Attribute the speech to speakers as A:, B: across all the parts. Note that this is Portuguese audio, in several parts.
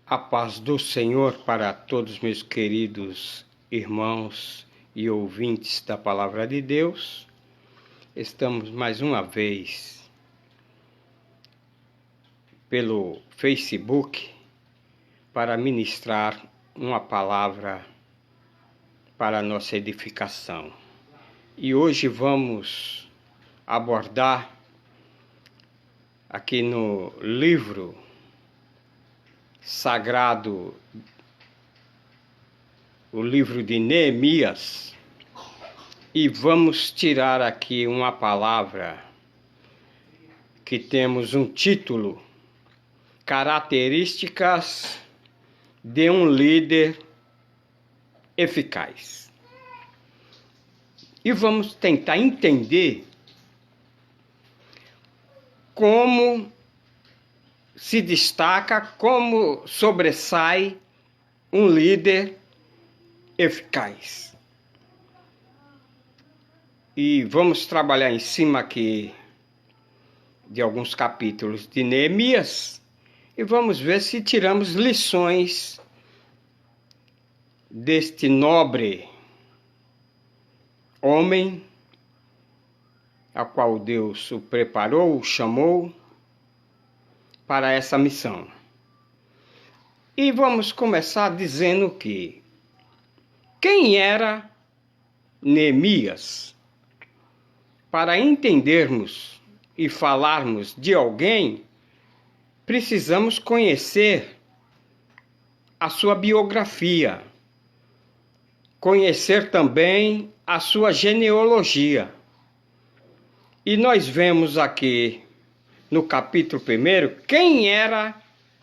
A: A paz do Senhor para todos meus queridos irmãos e ouvintes da Palavra de Deus. Estamos mais uma vez pelo Facebook para ministrar uma palavra para a nossa edificação. E hoje vamos abordar aqui no livro sagrado, o livro de Neemias, e vamos tirar aqui uma palavra que temos um título: Características de um líder eficaz. E vamos tentar entender como se destaca, como sobressai um líder eficaz. E vamos trabalhar em cima aqui de alguns capítulos de Neemias e vamos ver se tiramos lições deste nobre homem a qual Deus o preparou, o chamou para essa missão. E vamos começar dizendo que quem era Neemias? Para entendermos e falarmos de alguém, precisamos conhecer a sua biografia, conhecer também a sua genealogia. E nós vemos aqui no capítulo 1 quem era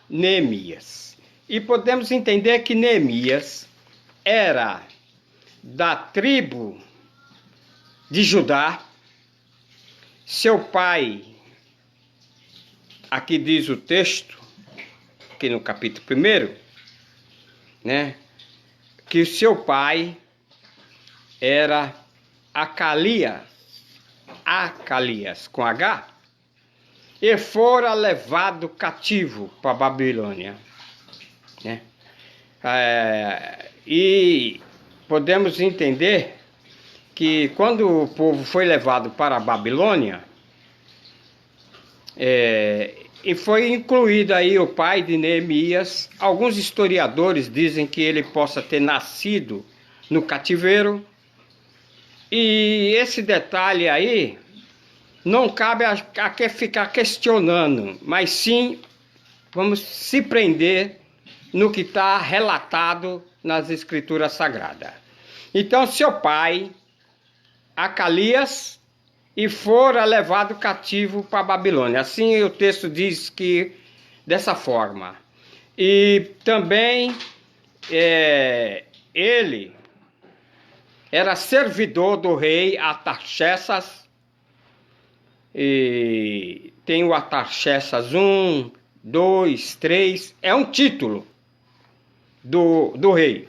A: Neemias. E podemos entender que Neemias era da tribo de Judá. Seu pai, aqui diz o texto, aqui no capítulo 1, né, que seu pai era Acalias com H, e fora levado cativo para a Babilônia, né? E podemos entender que quando o povo foi levado para a Babilônia, e foi incluído aí o pai de Neemias. Alguns historiadores dizem que ele possa ter nascido no cativeiro, e esse detalhe aí não cabe a ficar questionando, mas sim vamos se prender no que está relatado nas Escrituras Sagradas. Então, seu pai, Acalias, e fora levado cativo para a Babilônia. Assim o texto diz que dessa forma. E também ele era servidor do rei Artaxerxes. E tem o Artaxerxes 1, 2, 3, é um título do rei.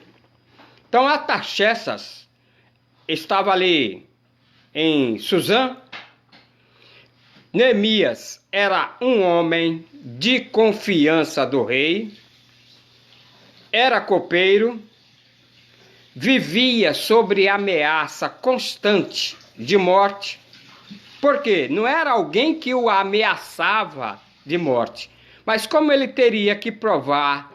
A: Então Artaxerxes estava ali em Suzã. Neemias era um homem de confiança do rei, era copeiro, vivia sob ameaça constante de morte. Por quê? Não era alguém que o ameaçava de morte, mas como ele teria que provar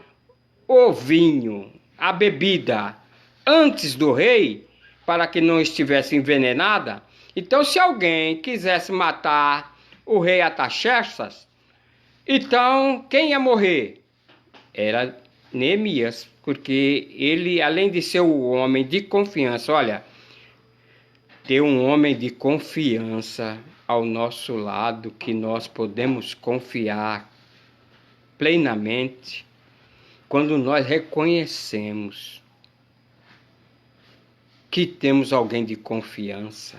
A: o vinho, a bebida, antes do rei, para que não estivesse envenenada, então se alguém quisesse matar o rei Artaxerxes, então quem ia morrer? Era Neemias, porque ele, além de ser o homem de confiança, olha, ter um homem de confiança ao nosso lado, que nós podemos confiar plenamente, quando nós reconhecemos que temos alguém de confiança,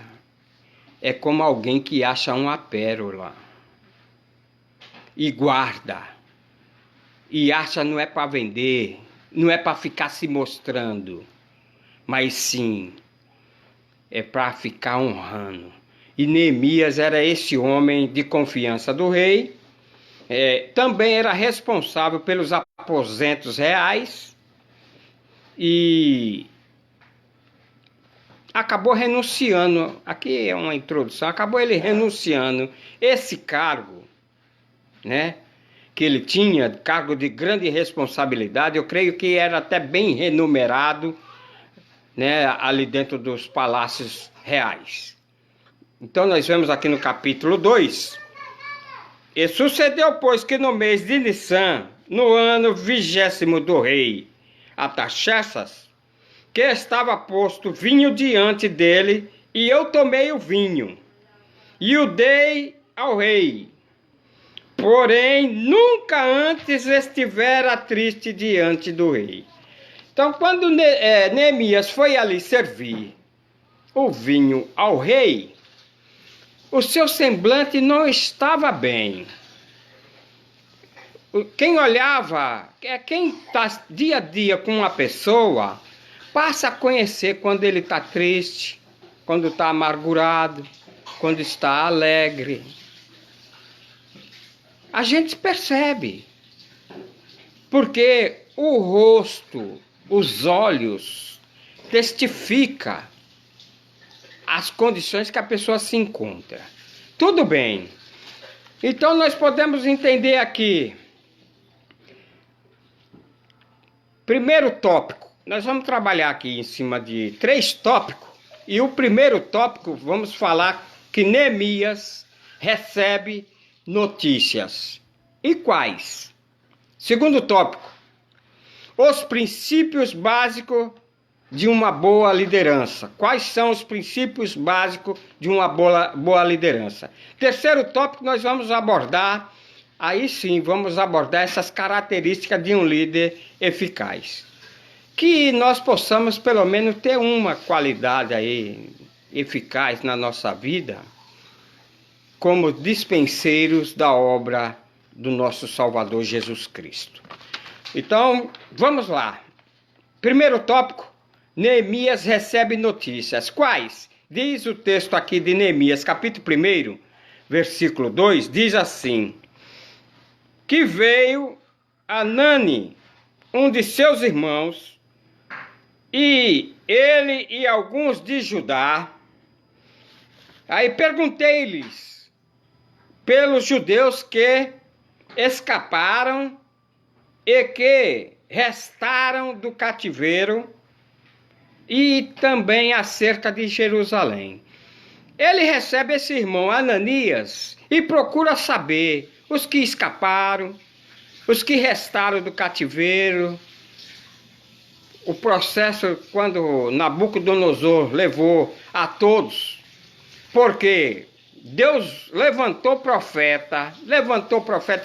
A: é como alguém que acha uma pérola e guarda, e acha não é para vender, não é para ficar se mostrando, mas sim é para ficar honrando. E Neemias era esse homem de confiança do rei, também era responsável pelos aposentos reais e acabou renunciando. Aqui é uma introdução. Acabou ele renunciando esse cargo, né, que ele tinha, cargo de grande responsabilidade. Eu creio que era até bem remunerado, né, ali dentro dos palácios reais. Então nós vemos aqui no capítulo 2. E sucedeu, pois, que no mês de Nissan, no ano 20º do rei Artaxerxes, que estava posto vinho diante dele, e eu tomei o vinho, e o dei ao rei. Porém, nunca antes estivera triste diante do rei. Então, quando Neemias foi ali servir o vinho ao rei, o seu semblante não estava bem. Quem olhava, quem está dia a dia com uma pessoa, passa a conhecer quando ele está triste, quando está amargurado, quando está alegre. A gente percebe, porque o rosto, os olhos, testifica as condições que a pessoa se encontra. Tudo bem. Então nós podemos entender aqui. Primeiro tópico. Nós vamos trabalhar aqui em cima de 3 tópicos. E o primeiro tópico, vamos falar que Neemias recebe notícias. E quais? Segundo tópico. Os princípios básicos de uma boa liderança. Quais são os princípios básicos de uma boa liderança? Terceiro tópico, nós vamos abordar, aí sim, vamos abordar essas características de um líder eficaz. Que nós possamos, pelo menos, ter uma qualidade aí eficaz na nossa vida, como dispenseiros da obra do nosso Salvador Jesus Cristo. Então, vamos lá. Primeiro tópico. Neemias recebe notícias. Quais? Diz o texto aqui de Neemias, capítulo 1, versículo 2, diz assim: que veio Anani, um de seus irmãos, e ele e alguns de Judá. Aí perguntei-lhes pelos judeus que escaparam e que restaram do cativeiro, e também acerca de Jerusalém. Ele recebe esse irmão Ananias e procura saber os que escaparam, os que restaram do cativeiro, o processo quando Nabucodonosor levou a todos, porque Deus levantou o profeta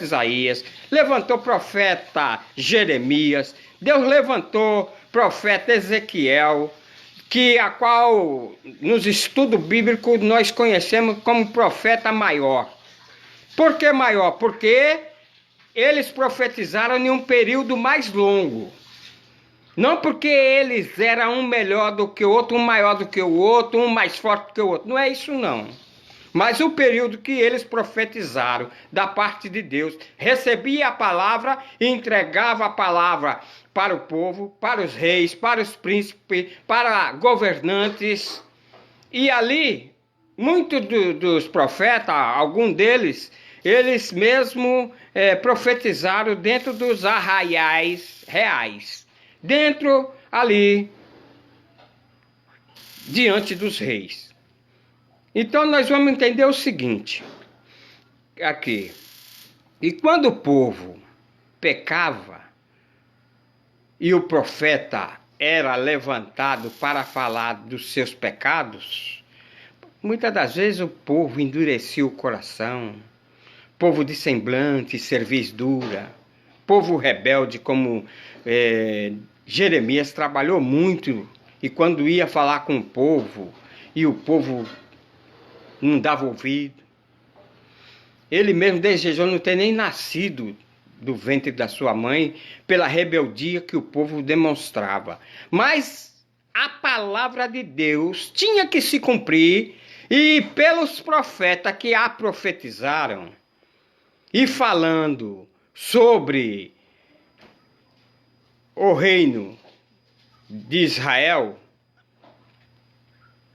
A: Isaías, levantou o profeta Jeremias, Deus levantou profeta Ezequiel, a qual nos estudos bíblicos nós conhecemos como profeta maior. Por que maior? Porque eles profetizaram em um período mais longo. Não porque eles eram um melhor do que o outro, um maior do que o outro, um mais forte do que o outro. Não é isso não. Mas o período que eles profetizaram da parte de Deus, recebia a palavra e entregava a palavra para o povo, para os reis, para os príncipes, para governantes. E ali, muitos dos profetas, alguns deles, eles mesmo profetizaram dentro dos arraiais reais. Dentro ali, diante dos reis. Então nós vamos entender o seguinte, aqui, e quando o povo pecava e o profeta era levantado para falar dos seus pecados, muitas das vezes o povo endurecia o coração, povo de semblante, cerviz dura, povo rebelde como Jeremias trabalhou muito, e quando ia falar com o povo, e o povo não dava ouvido. Ele mesmo desejou não ter nem nascido do ventre da sua mãe pela rebeldia que o povo demonstrava. Mas a palavra de Deus tinha que se cumprir, e pelos profetas que a profetizaram, e falando sobre o reino de Israel,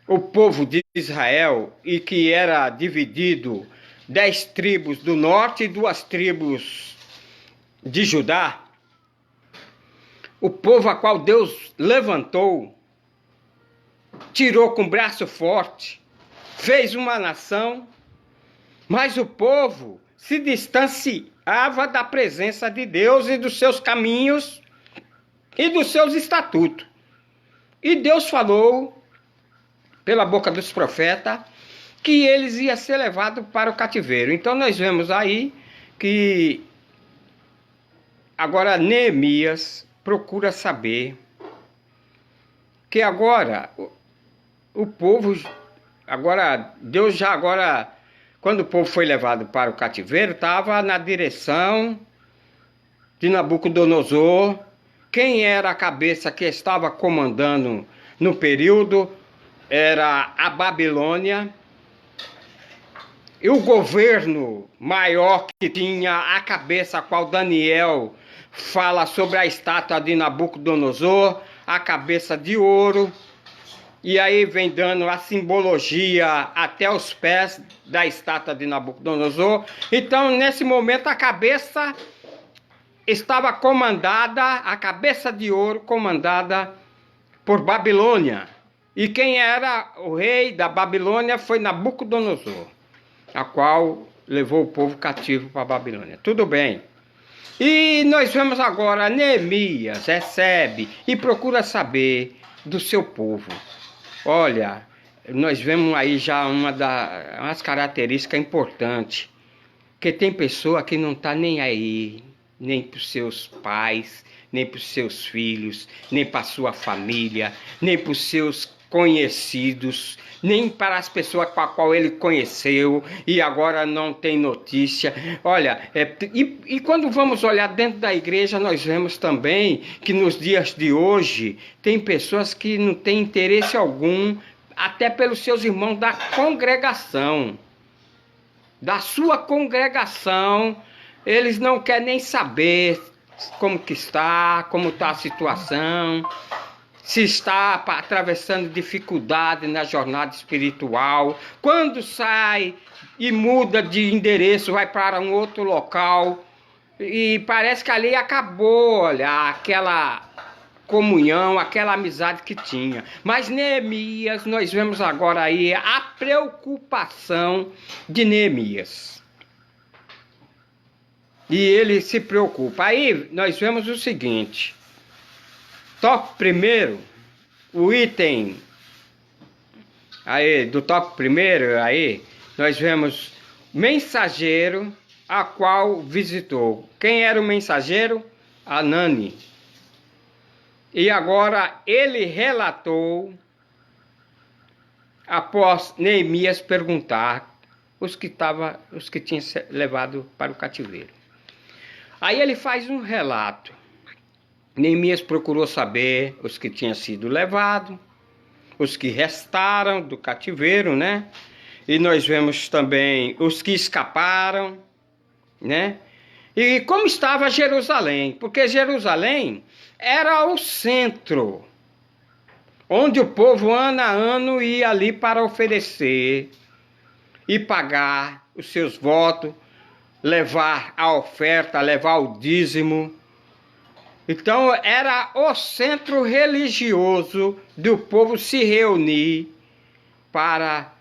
A: o povo de Israel, e que era dividido 10 tribos do norte e 2 tribos de Judá, o povo a qual Deus levantou, tirou com braço forte, fez uma nação, mas o povo se distanciava da presença de Deus e dos seus caminhos e dos seus estatutos. E Deus falou, pela boca dos profetas, que eles iam ser levados para o cativeiro. Então nós vemos aí que agora Neemias procura saber que agora o povo, Deus já agora, quando o povo foi levado para o cativeiro, estava na direção de Nabucodonosor. Quem era a cabeça que estava comandando no período era a Babilônia. E o governo maior que tinha a cabeça, a qual Daniel fala sobre a estátua de Nabucodonosor, a cabeça de ouro, e aí vem dando a simbologia até os pés da estátua de Nabucodonosor. Então, nesse momento, a cabeça estava comandada, a cabeça de ouro comandada por Babilônia. E quem era o rei da Babilônia foi Nabucodonosor, a qual levou o povo cativo para a Babilônia. Tudo bem. E nós vemos agora Neemias recebe e procura saber do seu povo. Olha, nós vemos aí já umas características importantes, que tem pessoa que não está nem aí, nem para os seus pais, nem para os seus filhos, nem para a sua família, nem para os seus conhecidos, nem para as pessoas com a qual ele conheceu e agora não tem notícia. Olha, e quando vamos olhar dentro da igreja, nós vemos também que nos dias de hoje tem pessoas que não têm interesse algum, até pelos seus irmãos da congregação, da sua congregação. Eles não querem nem saber como está a situação, se está atravessando dificuldade na jornada espiritual. Quando sai e muda de endereço, vai para um outro local, e parece que ali acabou, olha, aquela comunhão, aquela amizade que tinha. Mas Neemias, nós vemos agora aí a preocupação de Neemias. E ele se preocupa. Aí nós vemos o seguinte: tópico primeiro, o item aí do tópico primeiro, aí nós vemos mensageiro a qual visitou. Quem era o mensageiro? Anani. E agora ele relatou, após Neemias perguntar, os que tinham levado para o cativeiro. Aí ele faz um relato. Neemias procurou saber os que tinham sido levados, os que restaram do cativeiro, né? E nós vemos também os que escaparam, né? E como estava Jerusalém, porque Jerusalém era o centro, onde o povo ano a ano ia ali para oferecer e pagar os seus votos, levar a oferta, levar o dízimo. Então era o centro religioso do povo se reunir para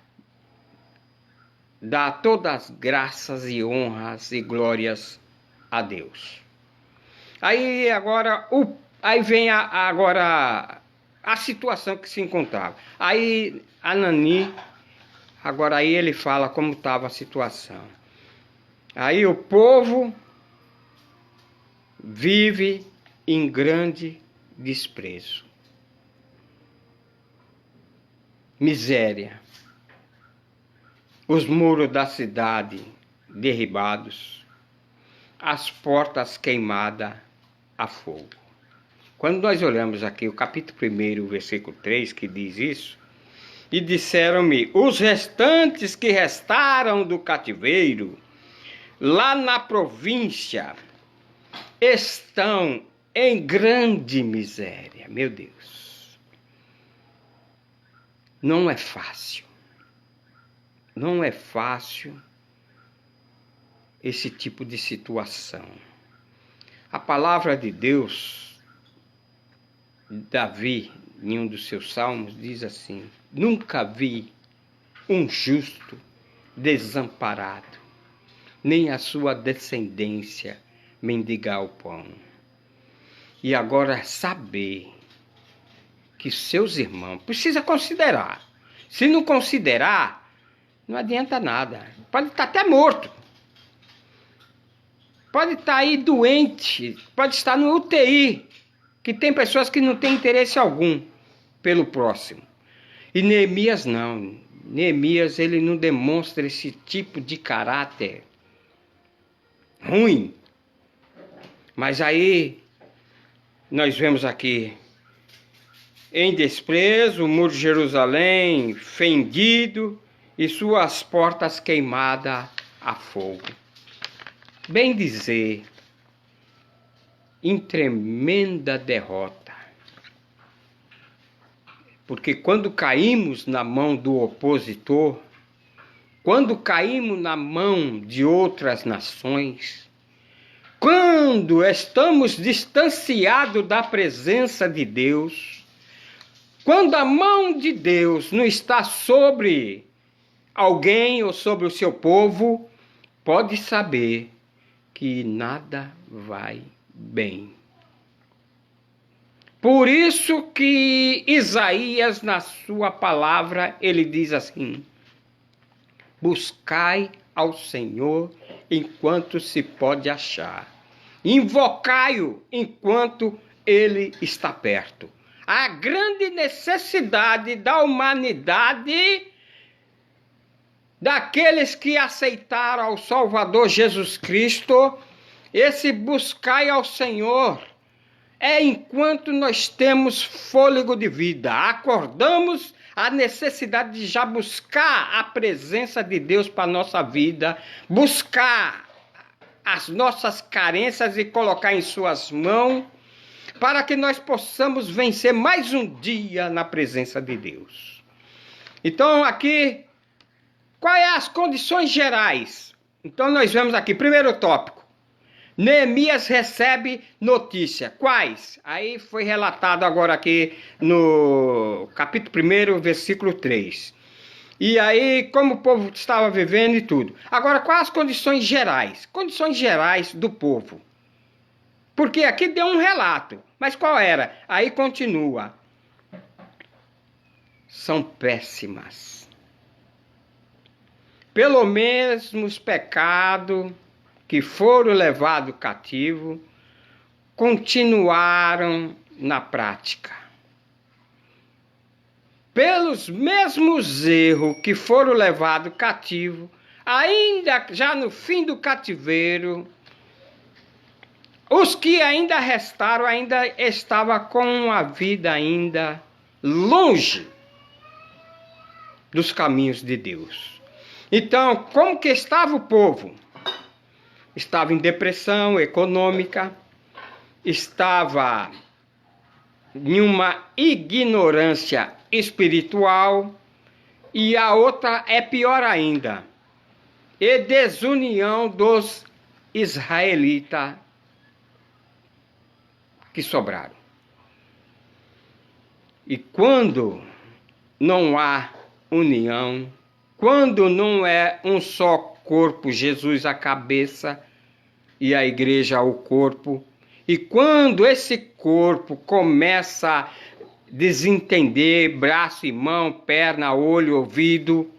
A: dar todas as graças e honras e glórias a Deus. Aí agora vem agora a situação que se encontrava. Aí Anani, agora aí ele fala como estava a situação. Aí o povo vive em grande desprezo, miséria, os muros da cidade derribados, as portas queimadas a fogo. Quando nós olhamos aqui o capítulo 1, o versículo 3, que diz isso: e disseram-me os restantes que restaram do cativeiro, lá na província, estão em grande miséria. Meu Deus, não é fácil. Não é fácil esse tipo de situação. A palavra de Deus, Davi, em um dos seus salmos, diz assim: nunca vi um justo desamparado, nem a sua descendência mendigar o pão. E agora saber que seus irmãos precisa considerar. Se não considerar, não adianta nada. Pode estar até morto. Pode estar aí doente. Pode estar no UTI. Que tem pessoas que não têm interesse algum pelo próximo. E Neemias não. Neemias, ele não demonstra esse tipo de caráter ruim. Mas aí, nós vemos aqui, em desprezo, o muro de Jerusalém fendido e suas portas queimadas a fogo. Bem dizer, em tremenda derrota. Porque quando caímos na mão do opositor, quando caímos na mão de outras nações, quando estamos distanciados da presença de Deus, quando a mão de Deus não está sobre alguém ou sobre o seu povo, pode saber que nada vai bem. Por isso que Isaías, na sua palavra, ele diz assim: buscai ao Senhor enquanto se pode achar, invocai-o enquanto ele está perto. A grande necessidade da humanidade, daqueles que aceitaram ao Salvador Jesus Cristo, esse buscai ao Senhor é enquanto nós temos fôlego de vida, acordamos a necessidade de já buscar a presença de Deus para a nossa vida, buscar as nossas carências e colocar em suas mãos, para que nós possamos vencer mais um dia na presença de Deus. Então aqui, quais as condições gerais? Então nós vemos aqui, primeiro tópico, Neemias recebe notícia. Quais? Aí foi relatado agora aqui no capítulo 1, versículo 3. E aí, como o povo estava vivendo e tudo. Agora, quais as condições gerais? Condições gerais do povo. Porque aqui deu um relato. Mas qual era? Aí continua. São péssimas. Pelo mesmos pecados que foram levados cativo, continuaram na prática. Pelos mesmos erros que foram levados cativo, ainda já no fim do cativeiro, os que ainda restaram ainda estavam com a vida ainda longe dos caminhos de Deus. Então, como que estava o povo? Estava em depressão econômica, estava em uma ignorância espiritual, e a outra é pior ainda, e desunião dos israelitas que sobraram. E quando não há união, quando não é um só corpo, Jesus a cabeça e a igreja o corpo, e quando esse corpo começa a desentender braço e mão, perna, olho, ouvido,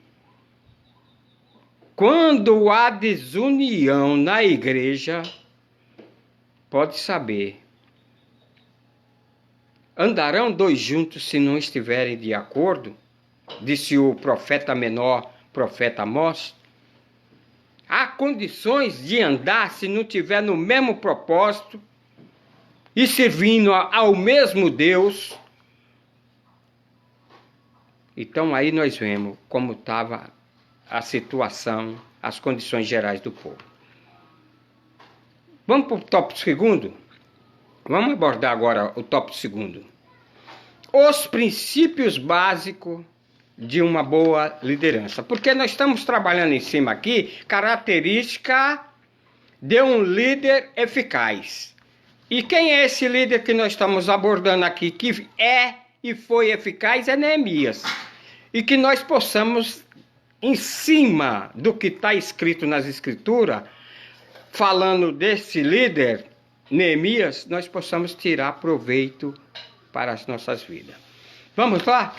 A: quando há desunião na igreja, pode saber, andarão dois juntos se não estiverem de acordo? Disse o profeta menor, profeta Amós. Há condições de andar se não tiver no mesmo propósito e servindo ao mesmo Deus. Então aí nós vemos como estava a situação, as condições gerais do povo. Vamos para o tópico segundo? Vamos abordar agora o tópico segundo. Os princípios básicos de uma boa liderança. Porque nós estamos trabalhando em cima aqui, característica de um líder eficaz. E quem é esse líder que nós estamos abordando aqui, que é e foi eficaz, é Neemias. E que nós possamos, em cima do que está escrito nas Escrituras, falando desse líder, Neemias, nós possamos tirar proveito para as nossas vidas. Vamos lá?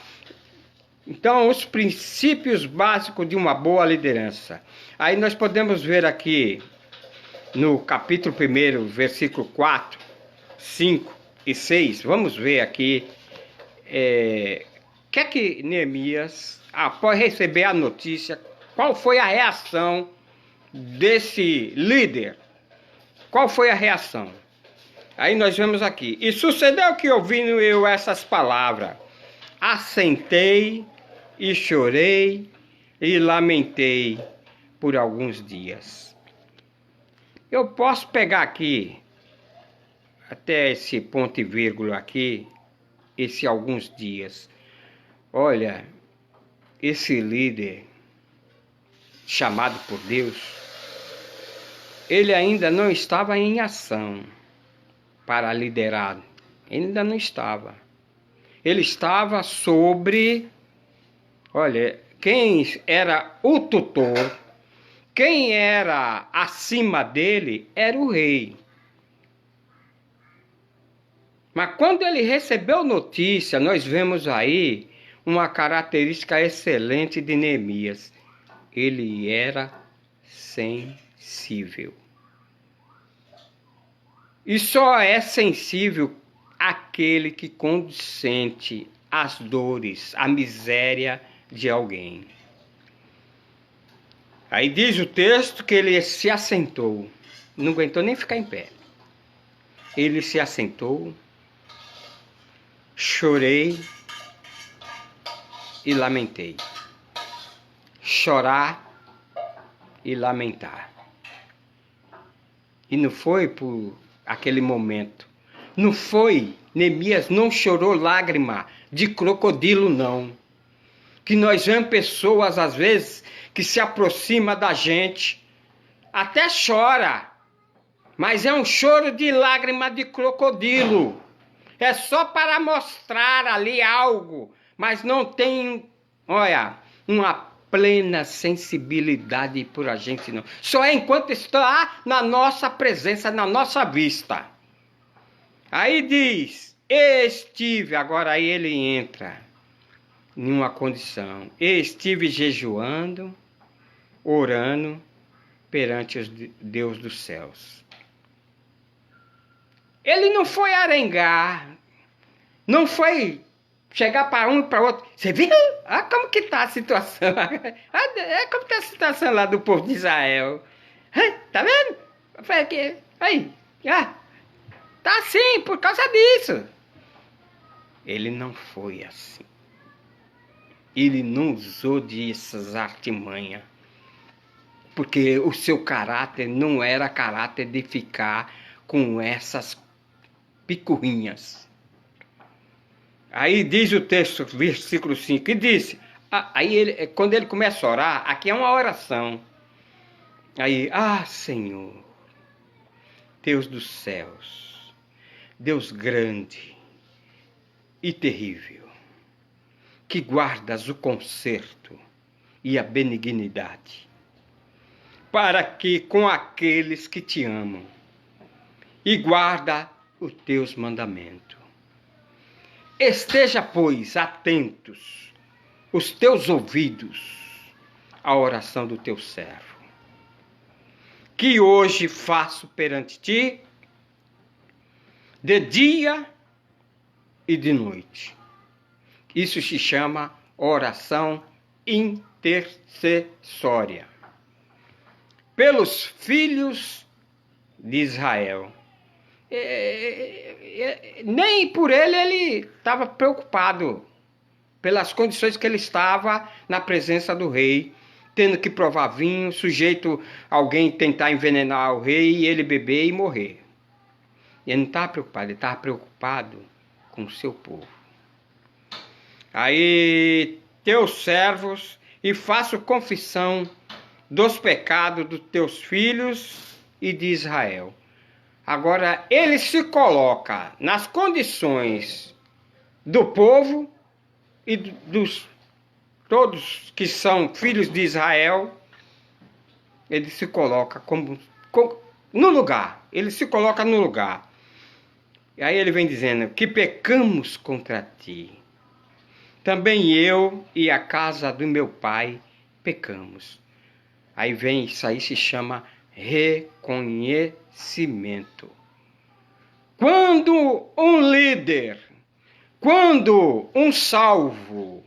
A: Então, os princípios básicos de uma boa liderança. Aí nós podemos ver aqui no capítulo 1, versículo 4, 5 e 6. Vamos ver aqui que é que Neemias, após receber a notícia, qual foi a reação desse líder? Qual foi a reação? Aí nós vemos aqui. E sucedeu que, ouvindo eu essas palavras, assentei e chorei e lamentei por alguns dias. Eu posso pegar aqui, até esse ponto e vírgula aqui, esse alguns dias. Olha, esse líder chamado por Deus, ele ainda não estava em ação para liderar. Ele ainda não estava. Ele estava sobre, olha, quem era o tutor, quem era acima dele era o rei. Mas quando ele recebeu notícia, nós vemos aí uma característica excelente de Neemias. Ele era sensível. E só é sensível aquele que consente as dores, a miséria de alguém. Aí diz o texto que ele se assentou, não aguentou nem ficar em pé. Ele se assentou, chorei e lamentei. Chorar e lamentar. E não foi por aquele momento. Não foi, Neemias não chorou lágrima de crocodilo, não. Que nós vemos pessoas, às vezes, que se aproximam da gente, até chora, mas é um choro de lágrima de crocodilo. É só para mostrar ali algo, mas não tem, olha, uma plena sensibilidade por a gente, não. Só é enquanto está na nossa presença, na nossa vista. Aí diz, estive, agora aí ele entra em uma condição. Estive jejuando, orando perante os Deus dos céus. Ele não foi arengar, não foi chegar para um e para outro. Você viu? Olha como que está a situação. É como está a situação lá do povo de Israel. Tá vendo? Aí, tá assim por causa disso. Ele não foi assim. Ele não usou dessas artimanhas. Porque o seu caráter não era caráter de ficar com essas picuinhas. Aí diz o texto, versículo 5, e disse, aí quando ele começa a orar, aqui é uma oração. Aí, Senhor, Deus dos céus, Deus grande e terrível, que guardas o conserto e a benignidade, para que com aqueles que te amam, e guarda os teus mandamentos. Esteja, pois, atentos os teus ouvidos à oração do teu servo, que hoje faço perante ti, de dia e de noite. Isso se chama oração intercessória. Pelos filhos de Israel. Nem por ele estava preocupado, pelas condições que ele estava na presença do rei, tendo que provar vinho, sujeito a alguém tentar envenenar o rei e ele beber e morrer. Ele não estava preocupado, ele estava preocupado com o seu povo. Aí, teus servos, e faço confissão dos pecados dos teus filhos e de Israel. Agora, ele se coloca nas condições do povo e dos todos que são filhos de Israel. Ele se coloca no lugar. Ele se coloca no lugar. E aí ele vem dizendo que pecamos contra ti. Também eu e a casa do meu pai pecamos. Aí vem, isso aí se chama reconhecimento. Quando um líder, quando um salvo,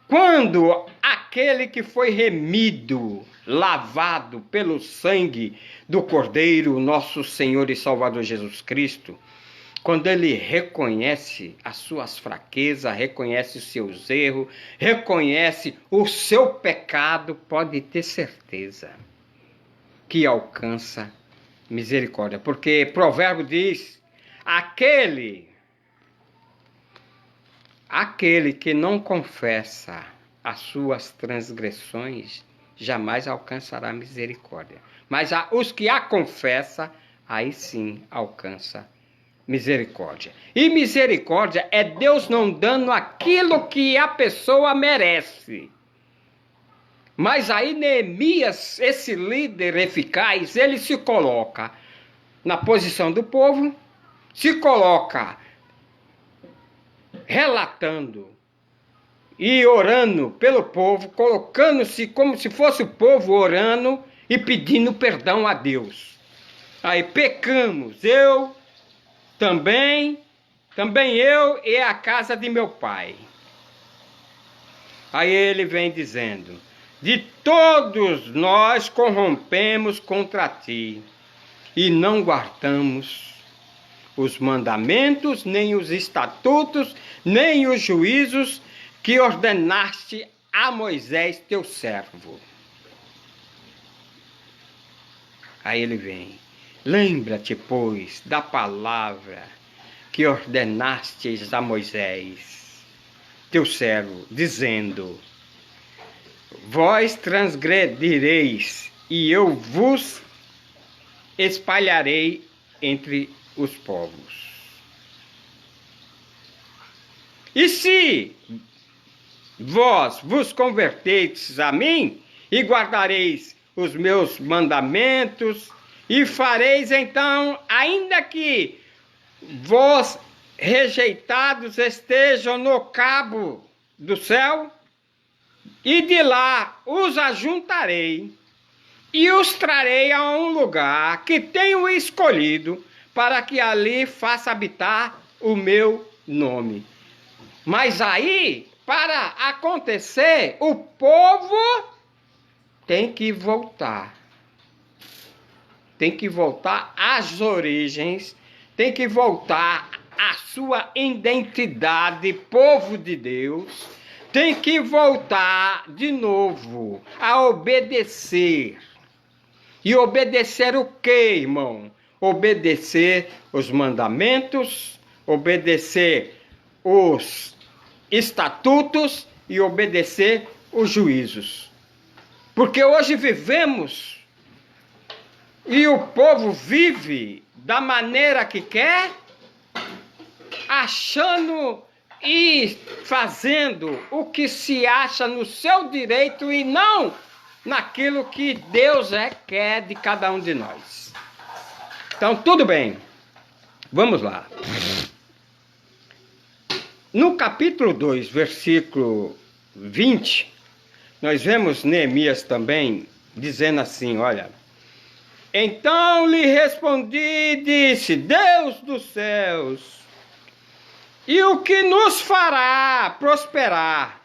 A: quando aquele que foi remido, lavado pelo sangue do Cordeiro, nosso Senhor e Salvador Jesus Cristo, quando ele reconhece as suas fraquezas, reconhece os seus erros, reconhece o seu pecado, pode ter certeza que alcança misericórdia. Porque provérbio diz, aquele que não confessa as suas transgressões, jamais alcançará misericórdia. Mas os que a confessa, aí sim alcança misericórdia. E misericórdia é Deus não dando aquilo que a pessoa merece. Mas aí Neemias, esse líder eficaz, ele se coloca na posição do povo, se coloca relatando e orando pelo povo, colocando-se como se fosse o povo orando e pedindo perdão a Deus. Aí pecamos, eu também eu e a casa de meu pai. Aí ele vem dizendo, de todos nós corrompemos contra ti, e não guardamos os mandamentos, nem os estatutos, nem os juízos que ordenaste a Moisés, teu servo. Aí ele vem, lembra-te, pois, da palavra que ordenastes a Moisés, teu servo, dizendo, vós transgredireis, e eu vos espalharei entre os povos. E se vós vos converteis a mim, e guardareis os meus mandamentos, e fareis então, ainda que vós rejeitados estejam no cabo do céu, e de lá os ajuntarei, e os trarei a um lugar que tenho escolhido, para que ali faça habitar o meu nome. Mas aí, para acontecer, o povo tem que voltar. Tem que voltar às origens, tem que voltar à sua identidade, povo de Deus, tem que voltar de novo a obedecer. E obedecer o quê, irmão? Obedecer os mandamentos, obedecer os estatutos e obedecer os juízos. Porque hoje vivemos e o povo vive da maneira que quer, achando e fazendo o que se acha no seu direito e não naquilo que Deus quer de cada um de nós. Então, tudo bem. Vamos lá. No capítulo 2, versículo 20, nós vemos Neemias também dizendo assim, olha, então lhe respondi e disse, Deus dos céus, e o que nos fará prosperar?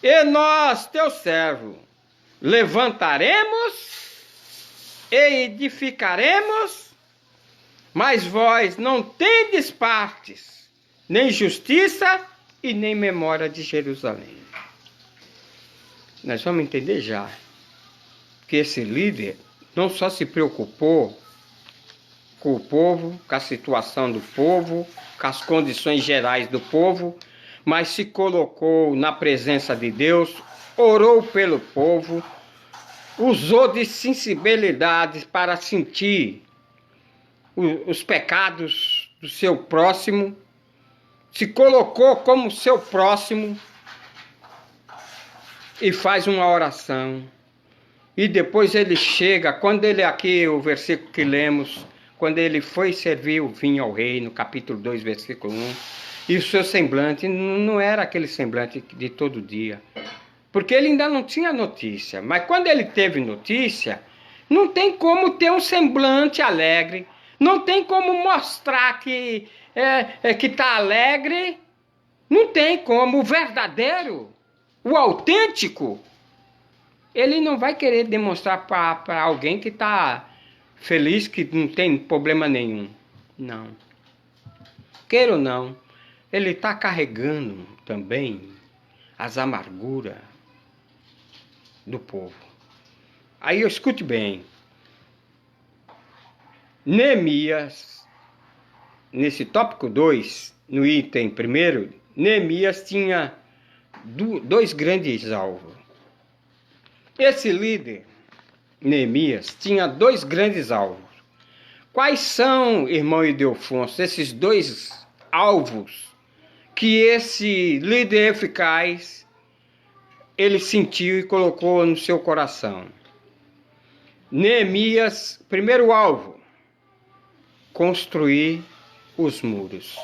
A: E nós, teu servo, levantaremos e edificaremos, mas vós não tendes partes, nem justiça e nem memória de Jerusalém. Nós vamos entender já que esse líder não só se preocupou com o povo, com a situação do povo, com as condições gerais do povo, mas se colocou na presença de Deus, orou pelo povo, usou de sensibilidade para sentir os pecados do seu próximo, se colocou como seu próximo e faz uma oração. E depois ele chega, quando ele aqui, o versículo que lemos, quando ele foi servir o vinho ao rei, no capítulo 2, versículo 1, e o seu semblante não era aquele semblante de todo dia, porque ele ainda não tinha notícia. Mas quando ele teve notícia, não tem como ter um semblante alegre, não tem como mostrar que está alegre, não tem como. O verdadeiro, o autêntico, ele não vai querer demonstrar para alguém que está feliz, que não tem problema nenhum. Não. Queira ou não, ele está carregando também as amarguras do povo. Aí eu escute bem. Neemias, nesse tópico 2, no item 1, Neemias tinha dois grandes alvos. Esse líder, Neemias, tinha dois grandes alvos. Quais são, irmão Ildefonso, esses dois alvos que esse líder eficaz ele sentiu e colocou no seu coração? Neemias, primeiro alvo, construir os muros,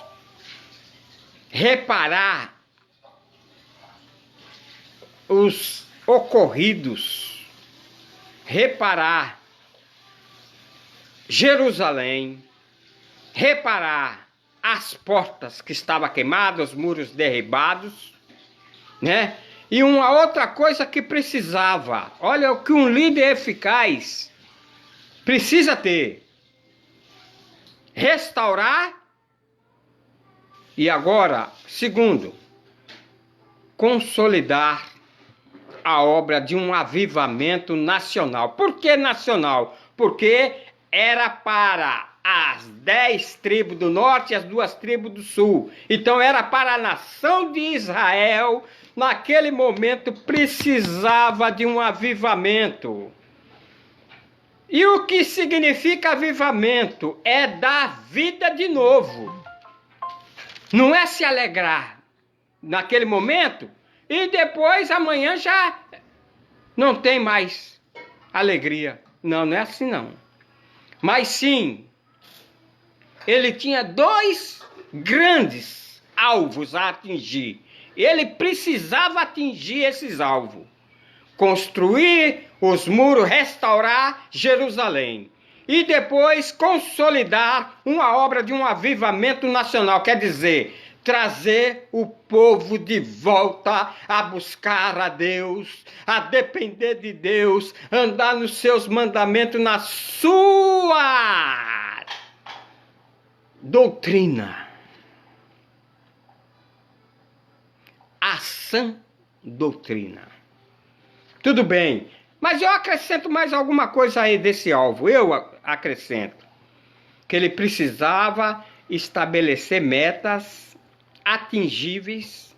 A: reparar os ocorridos, reparar Jerusalém, reparar as portas que estavam queimadas, os muros derribados, né? E uma outra coisa que precisava, olha o que um líder eficaz precisa ter: restaurar. E agora, segundo, consolidar a obra de um avivamento nacional. Por que nacional? Porque era para as 10 tribos do norte e as 2 tribos do sul. Então era para a nação de Israel. Naquele momento precisava de um avivamento. E o que significa avivamento? É dar vida de novo. Não é se alegrar naquele momento e depois amanhã já não tem mais alegria. Não, não é assim não. Mas sim, ele tinha dois grandes alvos a atingir. Ele precisava atingir esses alvos. Construir os muros, restaurar Jerusalém. E depois consolidar uma obra de um avivamento nacional. Quer dizer, trazer o povo de volta a buscar a Deus, a depender de Deus, andar nos seus mandamentos, na sua doutrina. A sã doutrina. Tudo bem, mas eu acrescento mais alguma coisa aí desse alvo. Eu acrescento que ele precisava estabelecer metas atingíveis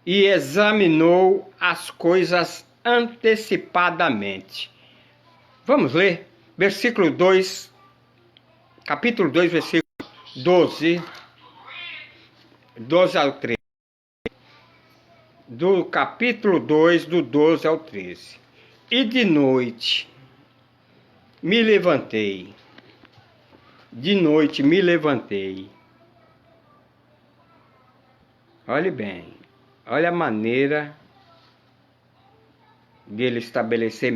A: e examinou as coisas antecipadamente. Vamos ler versículo 2, capítulo 2, versículo 12 ao 13. Do capítulo 2, do 12 ao 13. E de noite me levantei. De noite me levantei. Olhe bem, olha a maneira dele estabelecer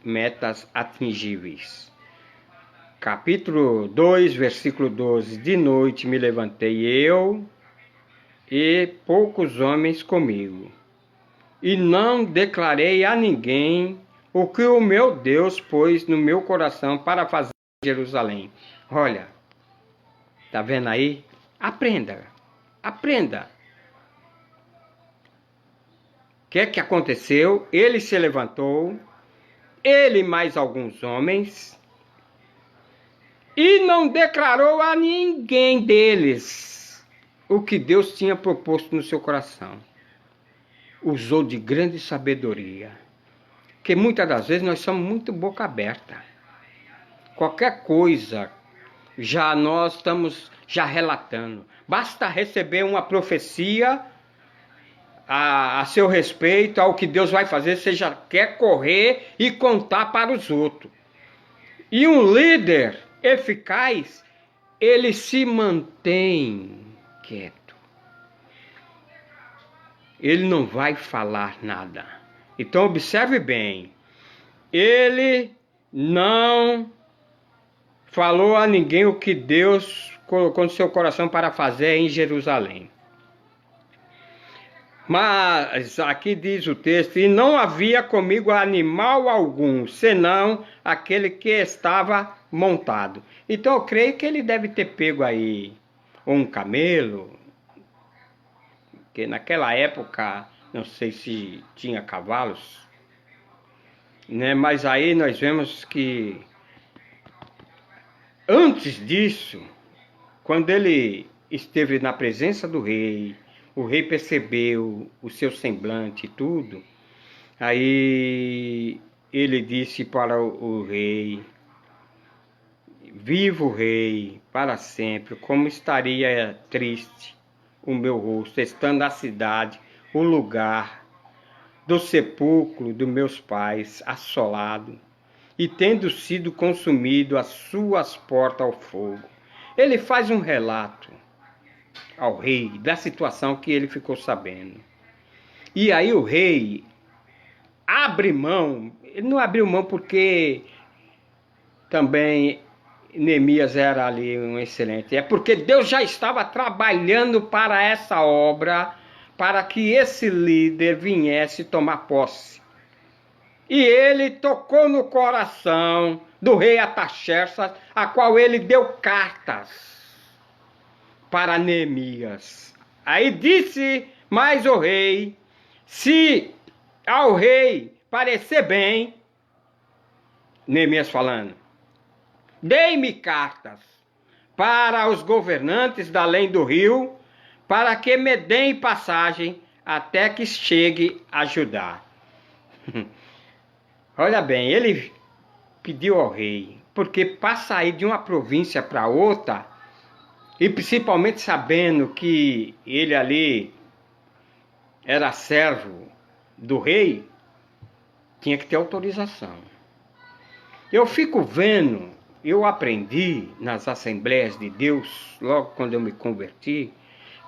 A: metas atingíveis. Capítulo 2, versículo 12. De noite me levantei eu e poucos homens comigo, e não declarei a ninguém o que o meu Deus pôs no meu coração para fazer em Jerusalém. Olha, tá vendo aí? Aprenda, aprenda. que é que aconteceu? Ele se levantou, ele e mais alguns homens, e não declarou a ninguém deles o que Deus tinha proposto no seu coração. Usou de grande sabedoria, porque muitas das vezes nós somos muito boca aberta. Qualquer coisa, nós estamos relatando. Basta receber uma profecia a seu respeito, ao que Deus vai fazer, você já quer correr e contar para os outros. E um líder eficaz, ele se mantém quieto. Ele não vai falar nada. Então observe bem, ele não falou a ninguém o que Deus colocou no seu coração para fazer em Jerusalém. Mas aqui diz o texto, e não havia comigo animal algum, senão aquele que estava montado. Então eu creio que ele deve ter pego aí um camelo, que naquela época, não sei se tinha cavalos, né? Mas aí nós vemos que antes disso, quando ele esteve na presença do rei, o rei percebeu o seu semblante e tudo, aí ele disse para o rei, viva o rei para sempre, como estaria triste o meu rosto, estando na cidade, o lugar do sepulcro dos meus pais assolado, e tendo sido consumido as suas portas ao fogo. Ele faz um relato ao rei da situação que ele ficou sabendo. E aí o rei abre mão, ele não abriu mão porque também Neemias era ali um excelente, é porque Deus já estava trabalhando para essa obra, para que esse líder viesse tomar posse. E ele tocou no coração do rei Artaxerxes, a qual ele deu cartas para Neemias. Aí disse mais o rei, se ao rei parecer bem, Neemias falando, dei-me cartas para os governantes da além do rio, para que me deem passagem até que chegue a Judá. Olha bem, ele pediu ao rei, porque para sair de uma província para outra, e principalmente sabendo que ele ali era servo do rei, tinha que ter autorização. Eu fico vendo, eu aprendi nas Assembleias de Deus, logo quando eu me converti,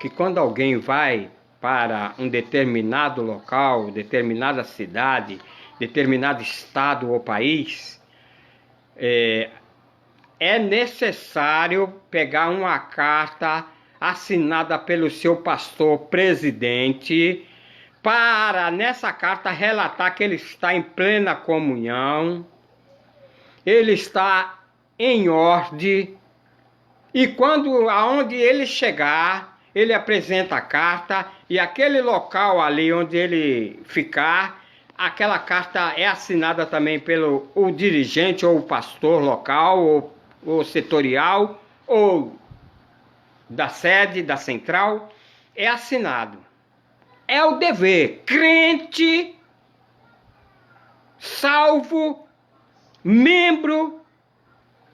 A: que quando alguém vai para um determinado local, determinada cidade, determinado estado ou país, é necessário pegar uma carta assinada pelo seu pastor presidente, para nessa carta relatar que ele está em plena comunhão, ele está em ordem, e quando aonde ele chegar, ele apresenta a carta, e aquele local ali onde ele ficar, aquela carta é assinada também pelo o dirigente ou o pastor local, ou setorial, ou da sede, da central, é assinado. É o dever. Crente, salvo, membro,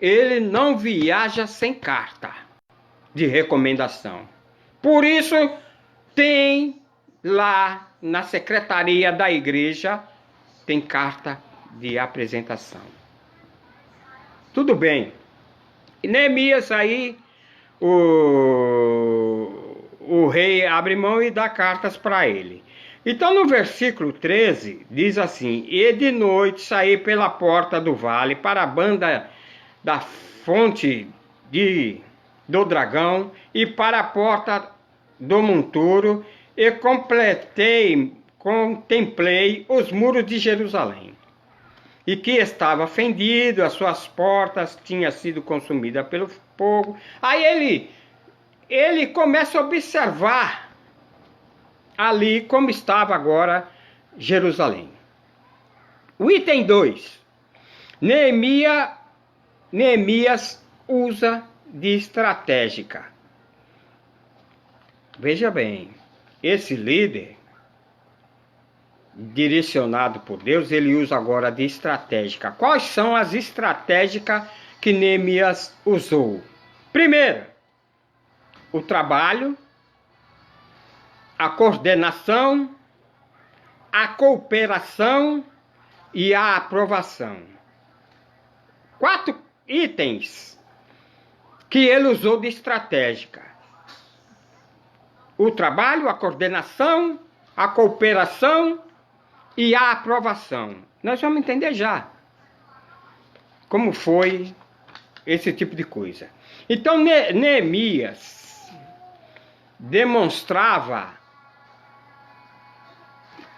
A: ele não viaja sem carta de recomendação. Por isso, tem lá na secretaria da igreja, tem carta de apresentação. Tudo bem. E Neemias aí, o rei abre mão e dá cartas para ele. Então no versículo 13 diz assim, e de noite saí pela porta do vale para a banda da fonte do dragão e para a porta do monturo e contemplei os muros de Jerusalém. E que estava fendido, as suas portas tinham sido consumidas pelo fogo. Aí ele começa a observar ali como estava agora Jerusalém. O item 2. Neemias usa de estratégica. Veja bem, esse líder, direcionado por Deus, ele usa agora de estratégica. Quais são as estratégicas que Neemias usou? Primeiro, o trabalho, a coordenação, a cooperação e a aprovação. 4 itens que ele usou de estratégica: o trabalho, a coordenação, a cooperação e a aprovação. Nós vamos entender já como foi esse tipo de coisa. Então, Neemias demonstrava,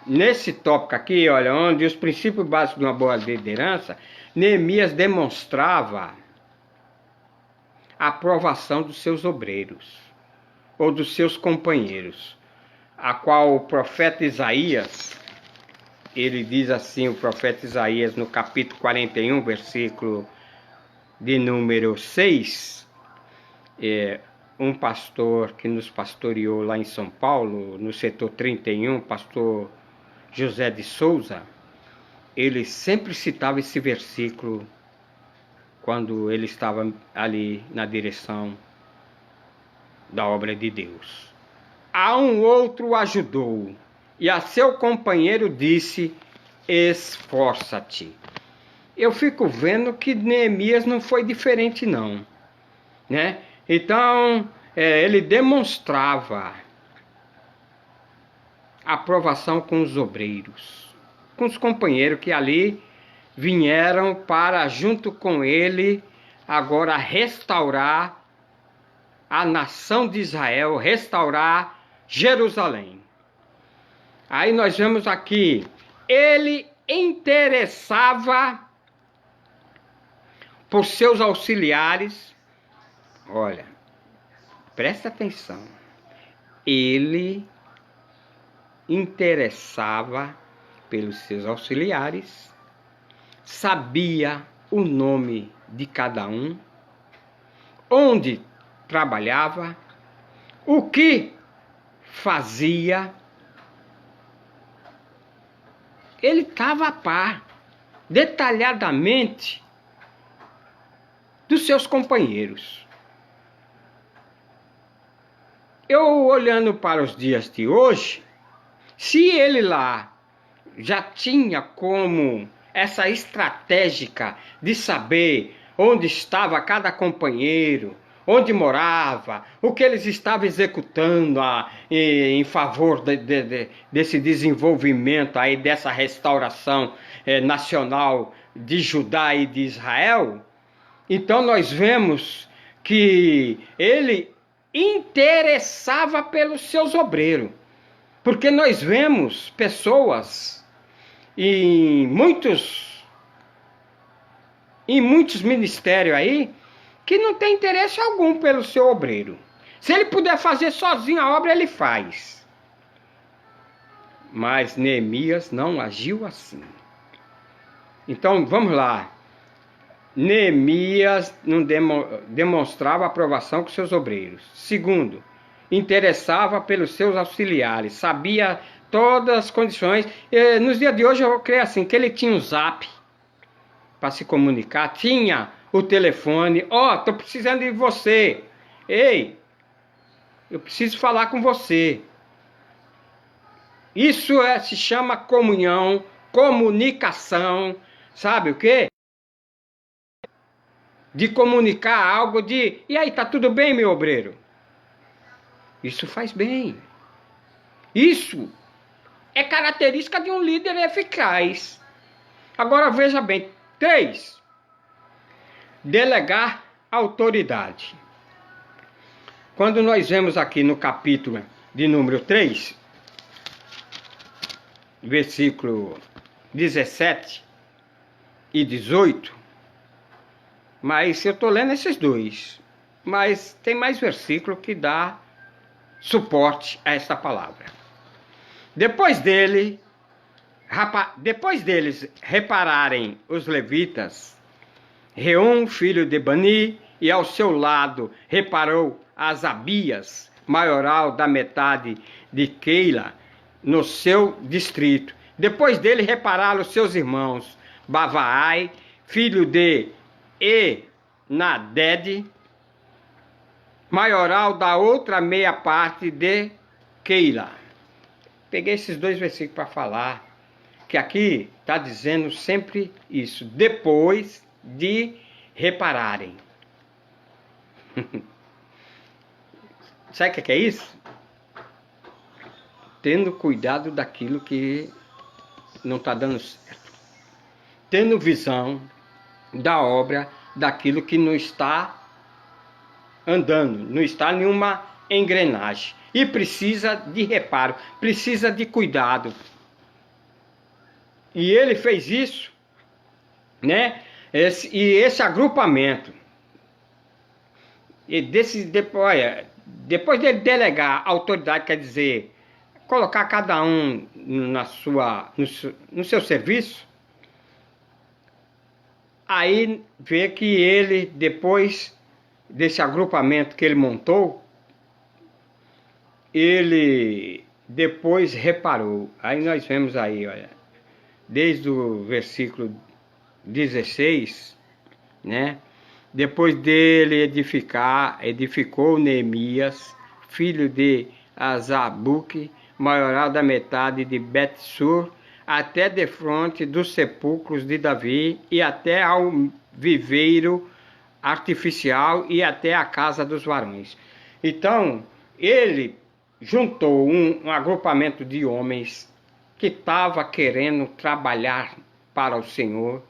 A: nesse tópico aqui, olha, onde os princípios básicos de uma boa liderança, Neemias demonstrava a aprovação dos seus obreiros, ou dos seus companheiros, a qual o profeta Isaías, ele diz assim, o profeta Isaías, no capítulo 41, versículo de número 6, um pastor que nos pastoreou lá em São Paulo, no setor 31, pastor José de Souza, ele sempre citava esse versículo quando ele estava ali na direção da obra de Deus. A um outro ajudou, e a seu companheiro disse: esforça-te. Eu fico vendo que Neemias não foi diferente não, né? Então, ele demonstrava aprovação com os obreiros, com os companheiros que ali vieram para, junto com ele, agora restaurar a nação de Israel, restaurar Jerusalém. Aí nós vemos aqui, ele interessava por seus auxiliares. Olha, presta atenção. Ele interessava pelos seus auxiliares, sabia o nome de cada um, onde trabalhava, o que fazia. Ele estava a par, detalhadamente, dos seus companheiros. Eu, olhando para os dias de hoje, se ele lá já tinha como essa estratégica de saber onde estava cada companheiro, onde morava, o que eles estavam executando em favor desse desenvolvimento aí, dessa restauração nacional de Judá e de Israel, então nós vemos que ele interessava pelos seus obreiros, porque nós vemos pessoas em muitos ministérios aí que não tem interesse algum pelo seu obreiro. Se ele puder fazer sozinho a obra, ele faz. Mas Neemias não agiu assim. Então, vamos lá. Neemias não demonstrava aprovação com seus obreiros. Segundo, interessava pelos seus auxiliares, sabia todas as condições. Nos dias de hoje, eu creio assim, que ele tinha um zap para se comunicar, tinha o telefone: estou precisando de você. Ei, eu preciso falar com você. Isso se chama comunhão, comunicação, sabe o quê? De comunicar algo e aí, tá tudo bem, meu obreiro? Isso faz bem. Isso é característica de um líder eficaz. Agora veja bem, 3. Delegar autoridade. Quando nós vemos aqui no capítulo de número 3, versículo 17 e 18, mas eu estou lendo esses dois, mas tem mais versículo que dá suporte a esta palavra. Depois dele, depois deles repararem os levitas, Reum, filho de Bani, e ao seu lado reparou Asabias, maioral da metade de Keila, no seu distrito. Depois dele repararam os seus irmãos, Bavaai, filho de Enaded, maioral da outra meia parte de Keila. Peguei esses dois versículos para falar, que aqui está dizendo sempre isso, depois de repararem. Sabe o que é isso? Tendo cuidado daquilo que não está dando certo. Tendo visão da obra, daquilo que não está andando, não está nenhuma engrenagem. E precisa de reparo, precisa de cuidado. E ele fez isso, né? Esse agrupamento. E depois dele delegar a autoridade, quer dizer, colocar cada um no seu serviço, aí vê que ele, depois desse agrupamento que ele montou, ele depois reparou. Aí nós vemos aí, olha, desde o versículo 16, né? Depois dele edificou Neemias, filho de Azabuque, maioral da metade de Bet-sur, até defronte dos sepulcros de Davi, e até ao viveiro artificial, e até a casa dos varões. Então, ele juntou um agrupamento de homens que estava querendo trabalhar para o Senhor,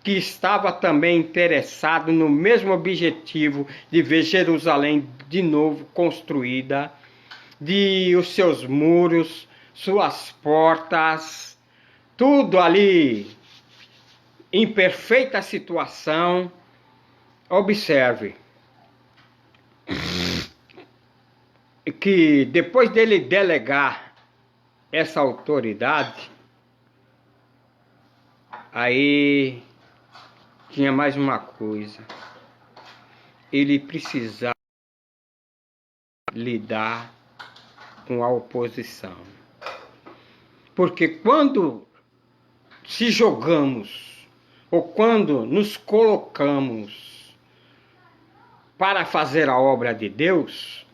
A: que estava também interessado no mesmo objetivo de ver Jerusalém de novo construída, de os seus muros, suas portas, tudo ali em perfeita situação. Observe que depois dele delegar essa autoridade, aí tinha mais uma coisa. Ele precisava lidar com a oposição. Porque quando se jogamos, ou quando nos colocamos para fazer a obra de Deus,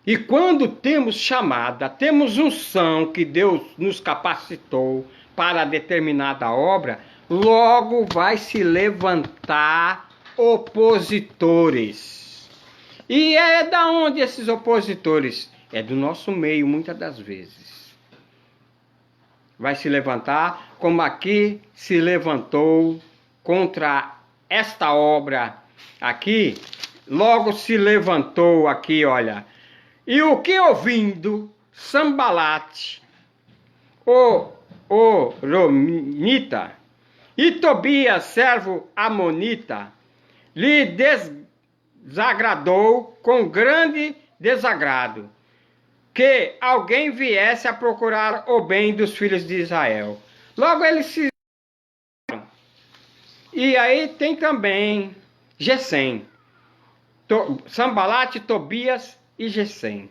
A: e quando temos chamada, temos unção que Deus nos capacitou para determinada obra, logo vai se levantar opositores. E é da onde esses opositores? É do nosso meio, muitas das vezes. Vai se levantar, como aqui se levantou contra esta obra aqui, logo se levantou aqui, olha. E o que ouvindo Sambalate, o Horonita, e Tobias, servo amonita, lhe desagradou com grande desagrado, que alguém viesse a procurar o bem dos filhos de Israel. Logo eles se... E aí tem também Gesem, Sambalate, Tobias e Gesem.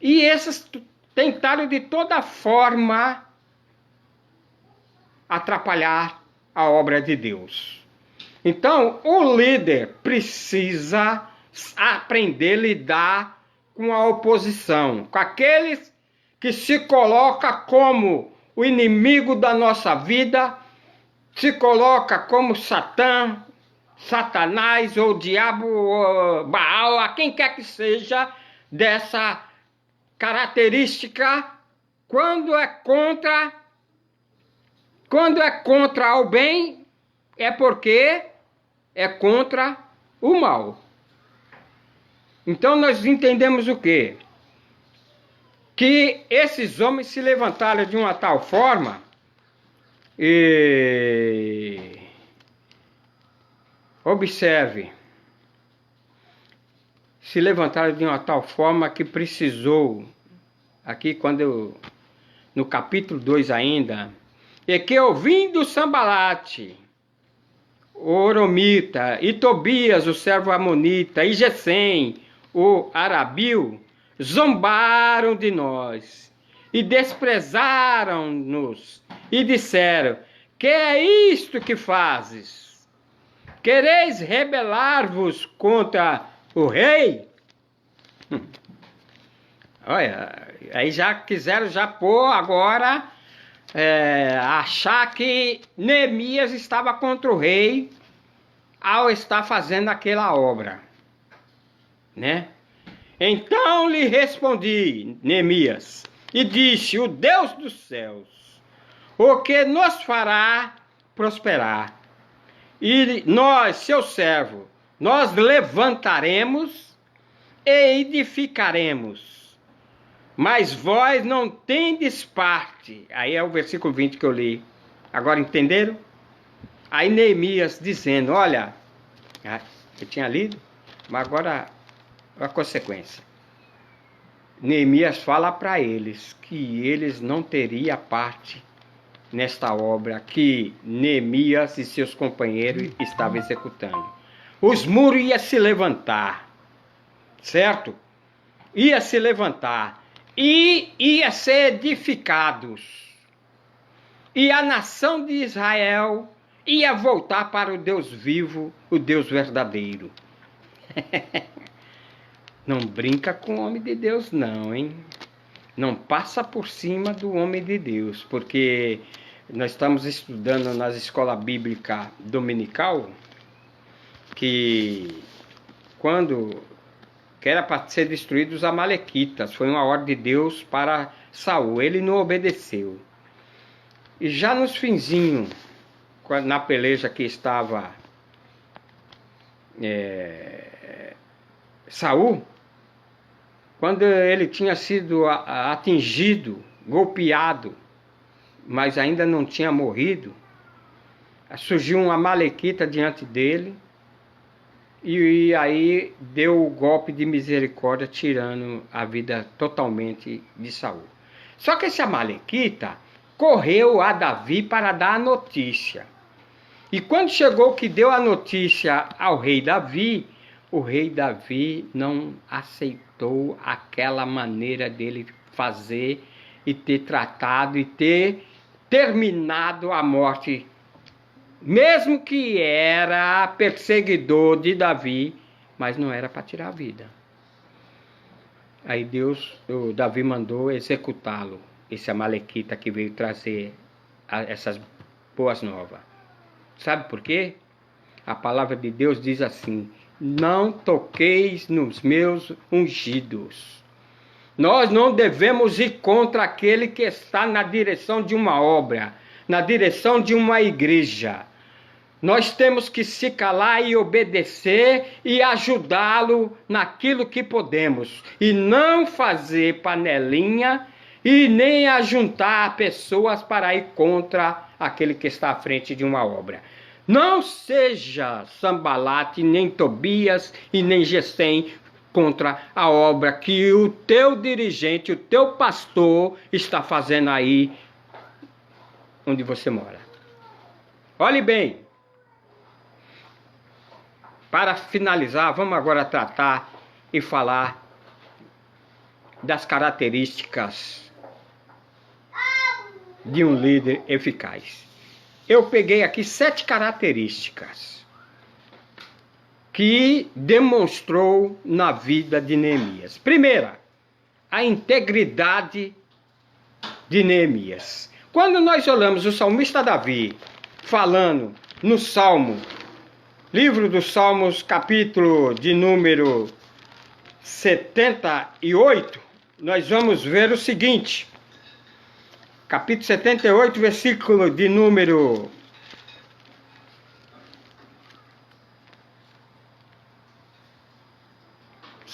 A: E esses tentaram de toda forma atrapalhar a obra de Deus. Então, o líder precisa aprender a lidar com a oposição, com aqueles que se coloca como o inimigo da nossa vida, se coloca como Satã, Satanás ou diabo, ou Baal, a quem quer que seja, dessa característica, quando é contra o bem, é porque é contra o mal. Então nós entendemos o quê? Que esses homens se levantaram de uma tal forma e... Observe, se levantaram de uma tal forma que precisou, aqui quando no capítulo 2 ainda, é que ouvindo Sambalate, o Oromita, e Tobias, o servo Amonita, e Gesem, o Arabil, zombaram de nós, e desprezaram-nos, e disseram, que é isto que fazes? Quereis rebelar-vos contra o rei? Olha, aí já quiseram pôr agora, achar que Neemias estava contra o rei ao estar fazendo aquela obra, né? Então lhe respondi, Neemias, e disse, o Deus dos céus, o que nos fará prosperar, e nós, seu servo, nós levantaremos e edificaremos, mas vós não tendes parte. Aí é o versículo 20 que eu li. Agora entenderam? Aí Neemias dizendo, olha, eu tinha lido, mas agora a consequência. Neemias fala para eles que eles não teriam parte nesta obra que Neemias e seus companheiros estavam executando. Os muros iam se levantar, certo? Ia se levantar e ia ser edificados. E a nação de Israel ia voltar para o Deus vivo, o Deus verdadeiro. Não brinca com o homem de Deus não, hein? Não passa por cima do homem de Deus, porque nós estamos estudando nas escolas bíblicas dominical, que quando que era para ser destruídos os amalequitas, foi uma ordem de Deus para Saul, ele não obedeceu. E já nos finzinhos, na peleja que estava Saul, quando ele tinha sido atingido, golpeado, mas ainda não tinha morrido, surgiu um amalequita diante dele, e aí deu o golpe de misericórdia, tirando a vida totalmente de Saul. Só que esse amalequita correu a Davi para dar a notícia. E quando chegou que deu a notícia ao rei Davi, o rei Davi não aceitou aquela maneira dele fazer e ter tratado e ter terminado a morte, mesmo que era perseguidor de Davi, mas não era para tirar a vida. Aí o Davi mandou executá-lo, esse amalequita que veio trazer essas boas novas. Sabe por quê? A palavra de Deus diz assim, não toqueis nos meus ungidos. Nós não devemos ir contra aquele que está na direção de uma obra, na direção de uma igreja. Nós temos que se calar e obedecer e ajudá-lo naquilo que podemos. E não fazer panelinha e nem ajuntar pessoas para ir contra aquele que está à frente de uma obra. Não seja Sambalate, nem Tobias e nem Gesem contra a obra que o teu dirigente, o teu pastor está fazendo aí onde você mora. Olhe bem, para finalizar, vamos agora tratar e falar das características de um líder eficaz. Eu peguei aqui 7 características que demonstrou na vida de Neemias. Primeira, a integridade de Neemias. Quando nós olhamos o salmista Davi falando no Salmo, livro dos Salmos, capítulo de número 78, nós vamos ver o seguinte. Capítulo 78, versículo de número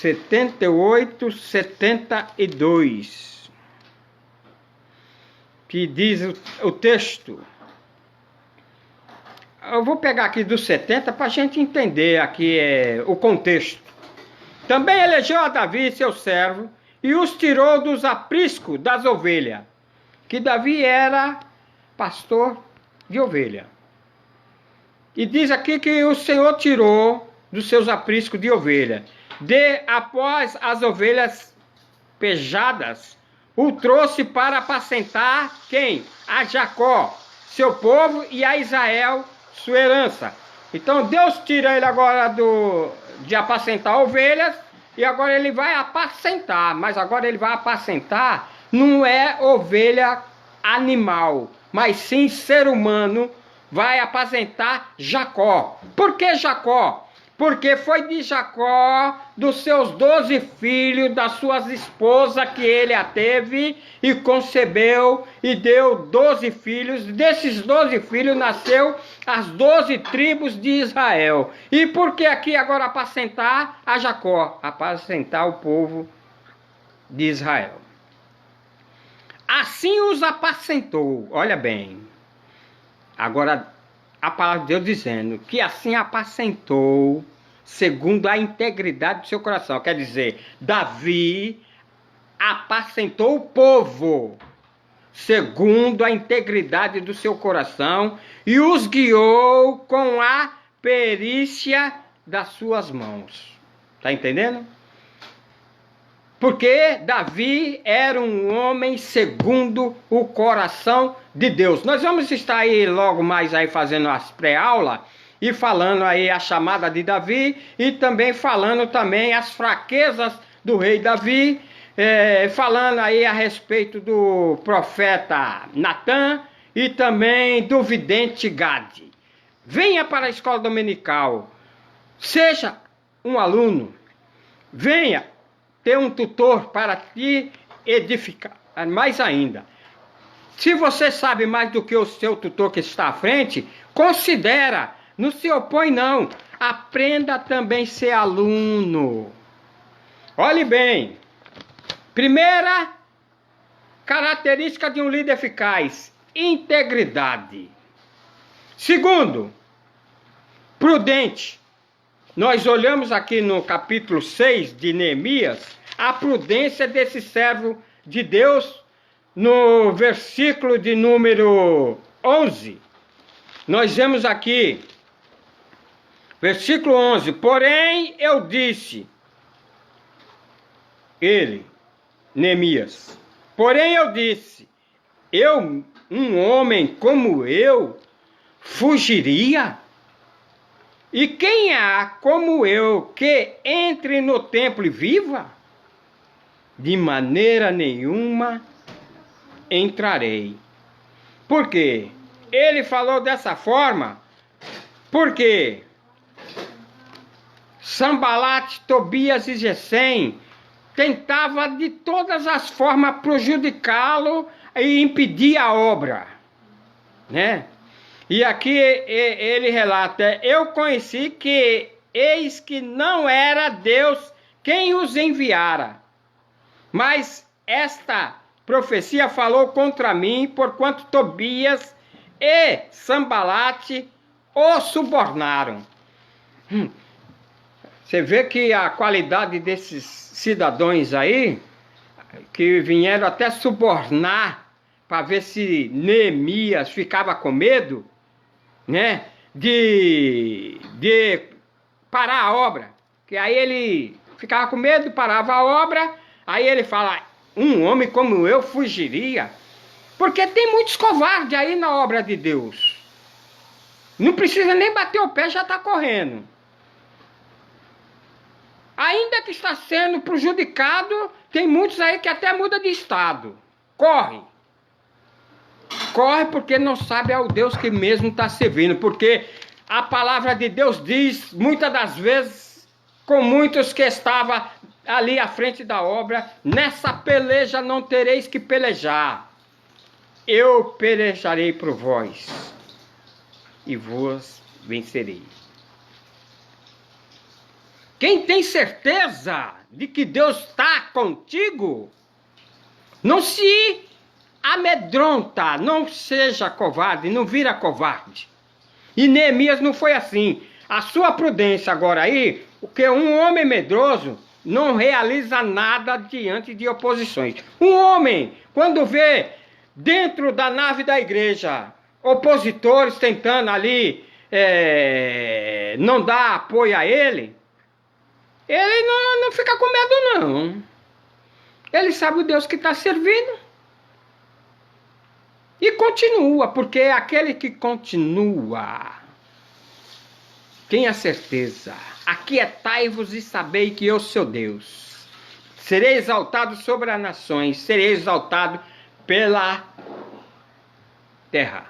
A: 78, 72, que diz o texto. Eu vou pegar aqui do 70 para a gente entender aqui o contexto. Também elegeu a Davi, seu servo, e os tirou dos apriscos das ovelhas, que Davi era pastor de ovelha. E diz aqui que o Senhor tirou dos seus apriscos de ovelha. Após as ovelhas pejadas, o trouxe para apacentar quem? A Jacó, seu povo, e a Israel, sua herança. Então Deus tira ele agora de apacentar ovelhas, e agora ele vai apacentar, mas agora ele vai apacentar, não é ovelha animal, mas sim ser humano, vai apacentar Jacó. Por que Jacó? Porque foi de Jacó, dos seus 12 filhos, das suas esposas, que ele a teve e concebeu e deu 12 filhos. Desses 12 filhos nasceu as 12 tribos de Israel. E por que aqui agora apacentar a Jacó? Apacentar o povo de Israel. Assim os apacentou. Olha bem. Agora a palavra de Deus dizendo que assim apacentou segundo a integridade do seu coração. Quer dizer, Davi apacentou o povo segundo a integridade do seu coração e os guiou com a perícia das suas mãos. Tá entendendo? Porque Davi era um homem segundo o coração de Deus. Nós vamos estar aí logo mais aí fazendo as pré-aulas e falando aí a chamada de Davi e também falando também as fraquezas do rei Davi, falando aí a respeito do profeta Natã e também do vidente Gade. Venha para a escola dominical, seja um aluno, venha ter um tutor para te edificar mais ainda. Se você sabe mais do que o seu tutor que está à frente, considera, não se opõe não, aprenda também a ser aluno. Olhe bem, primeira característica de um líder eficaz, integridade. Segundo, prudente. Nós olhamos aqui no capítulo 6 de Neemias, a prudência desse servo de Deus, no versículo de número 11. Nós vemos aqui, versículo 11, porém eu disse, ele, Neemias, porém eu disse, um homem como eu, fugiria? E quem há como eu que entre no templo e viva? De maneira nenhuma entrarei. Por quê? Ele falou dessa forma porque Sambalate, Tobias e Gesem tentava de todas as formas prejudicá-lo e impedir a obra, né? E aqui ele relata, eu conheci que eis que não era Deus quem os enviara, mas esta profecia falou contra mim, porquanto Tobias e Sambalate o subornaram. Você vê que a qualidade desses cidadãos aí, que vieram até subornar, para ver se Neemias ficava com medo, né, de parar a obra, que aí ele ficava com medo, parava a obra, aí ele fala, um homem como eu fugiria, porque tem muitos covardes aí na obra de Deus, não precisa nem bater o pé, já está correndo, ainda que está sendo prejudicado, tem muitos aí que até muda de estado, corre porque não sabe ao Deus que mesmo está servindo, porque a palavra de Deus diz, muitas das vezes, com muitos que estavam ali à frente da obra, nessa peleja não tereis que pelejar, eu pelejarei por vós, e vos vencerei. Quem tem certeza de que Deus está contigo, não se amedronta, não seja covarde, não vira covarde. E Neemias não foi assim. A sua prudência agora aí, porque um homem medroso não realiza nada diante de oposições. Um homem, quando vê dentro da nave da igreja, opositores tentando ali não dar apoio a ele, ele não fica com medo não. Ele sabe o Deus que está servindo. E continua, porque aquele que continua tem a certeza. Aquietai-vos e sabei que eu sou Deus. Serei exaltado sobre as nações, serei exaltado pela terra.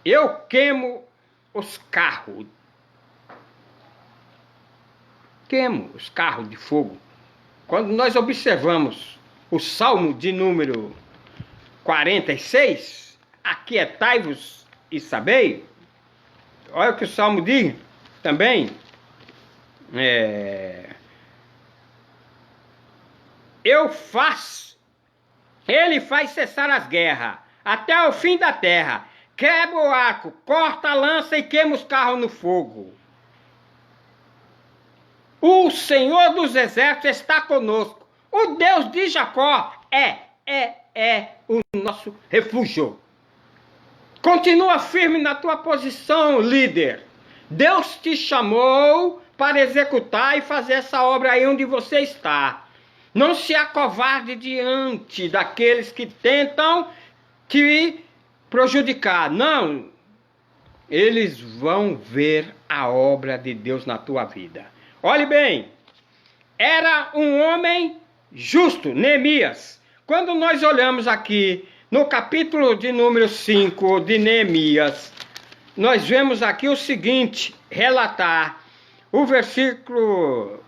A: Eu queimo os carros. Queimo os carros de fogo. Quando nós observamos o Salmo de número 46, aquietai-vos e sabei, olha o que o Salmo diz também, ele faz cessar as guerras, até o fim da terra, quebra o arco, corta a lança e queima os carros no fogo. O Senhor dos exércitos está conosco. O Deus de Jacó é o nosso refúgio. Continua firme na tua posição, líder. Deus te chamou para executar e fazer essa obra aí onde você está. Não se acovarde diante daqueles que tentam te prejudicar. Não. Eles vão ver a obra de Deus na tua vida. Olhe bem, era um homem justo, Neemias. Quando nós olhamos aqui no capítulo de número 5 de Neemias, nós vemos aqui o seguinte, relatar o versículo,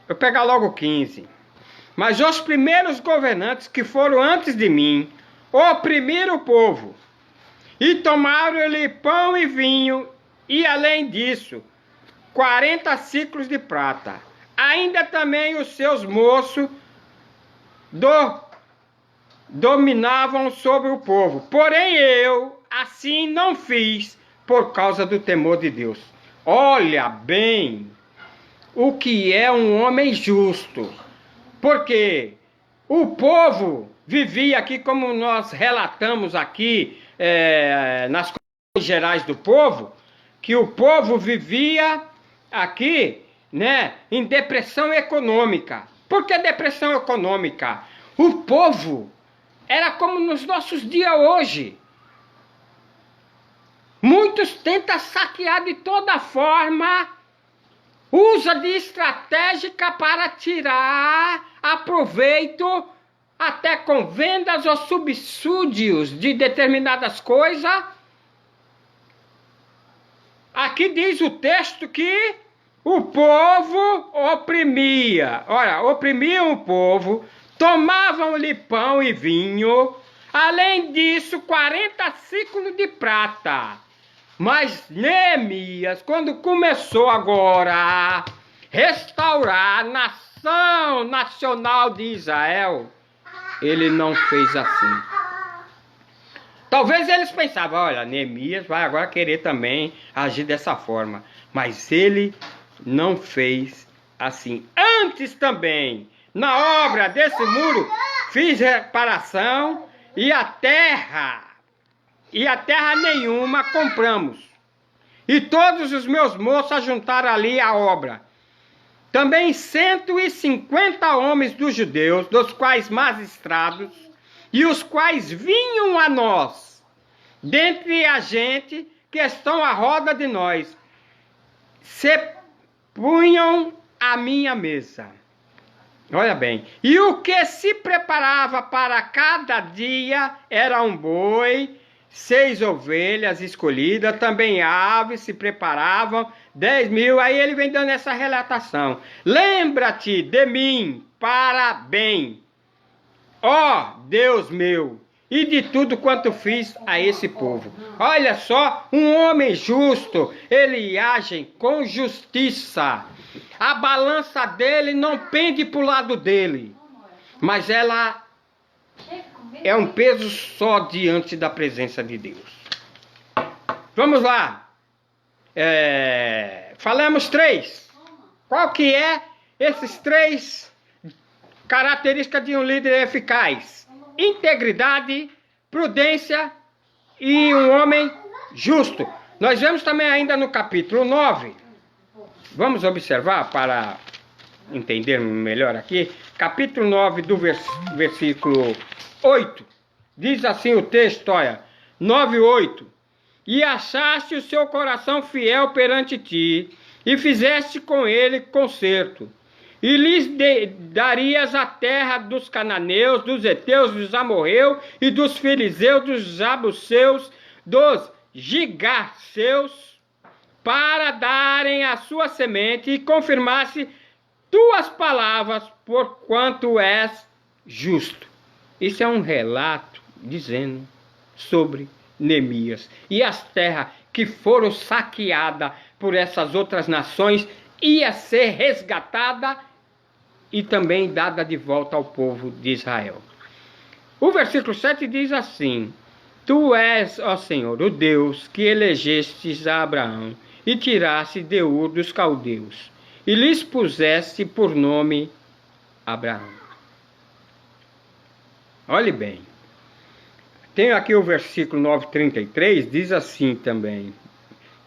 A: eu vou pegar logo o 15. Mas os primeiros governantes que foram antes de mim oprimiram o povo e tomaram-lhe pão e vinho e além disso 40 ciclos de prata. Ainda também os seus moços dominavam sobre o povo. Porém eu assim não fiz por causa do temor de Deus. Olha bem o que é um homem justo. Porque o povo vivia aqui, como nós relatamos aqui nas coisas gerais do povo, que o povo vivia aqui, né, em depressão econômica. Por que depressão econômica? O povo era como nos nossos dias hoje. Muitos tentam saquear de toda forma, usa de estratégica para tirar aproveito, até com vendas ou subsídios de determinadas coisas. Aqui diz o texto que o povo oprimia. Olha, oprimiam o povo, tomavam-lhe pão e vinho, além disso 40 ciclos de prata. Mas Neemias, quando começou agora a restaurar a nação nacional de Israel, ele não fez assim. Talvez eles pensavam, olha, Neemias vai agora querer também agir dessa forma. Mas ele não fez assim. Antes também, na obra desse muro, fiz reparação e a terra nenhuma compramos. E todos os meus moços ajuntaram ali a obra. Também 150 homens dos judeus, dos quais magistrados, e os quais vinham a nós, dentre a gente que estão à roda de nós, se punham à minha mesa. Olha bem, e o que se preparava para cada dia era um boi, 6 ovelhas escolhidas, também aves se preparavam, 10.000, aí ele vem dando essa relatação. Lembra-te de mim para bem, ó Deus meu, e de tudo quanto fiz a esse povo. Olha só, um homem justo, ele age com justiça. A balança dele não pende para o lado dele, mas ela é um peso só diante da presença de Deus. Vamos lá. Falamos 3. Qual que é esses 3 Característica de um líder eficaz: integridade, prudência e um homem justo. Nós vemos também ainda no capítulo 9. Vamos observar para entendermos melhor aqui. Capítulo 9 do versículo 8. Diz assim o texto, olha, 9:8. E achaste o seu coração fiel perante ti, e fizeste com ele concerto. E lhes darias a terra dos cananeus, dos heteus, dos amorreus, e dos filizeus, dos jabuseus, dos gigaseus, para darem a sua semente, e confirmasse tuas palavras, porquanto és justo. Isso é um relato dizendo sobre Neemias. E as terras que foram saqueadas por essas outras nações ia ser resgatada e também dada de volta ao povo de Israel. O versículo 7 diz assim: Tu és, ó Senhor, o Deus que elegestes a Abraão e tiraste de Ur dos caldeus, e lhes puseste por nome Abraão. Olhe bem. Tem aqui o versículo 9:33, diz assim também: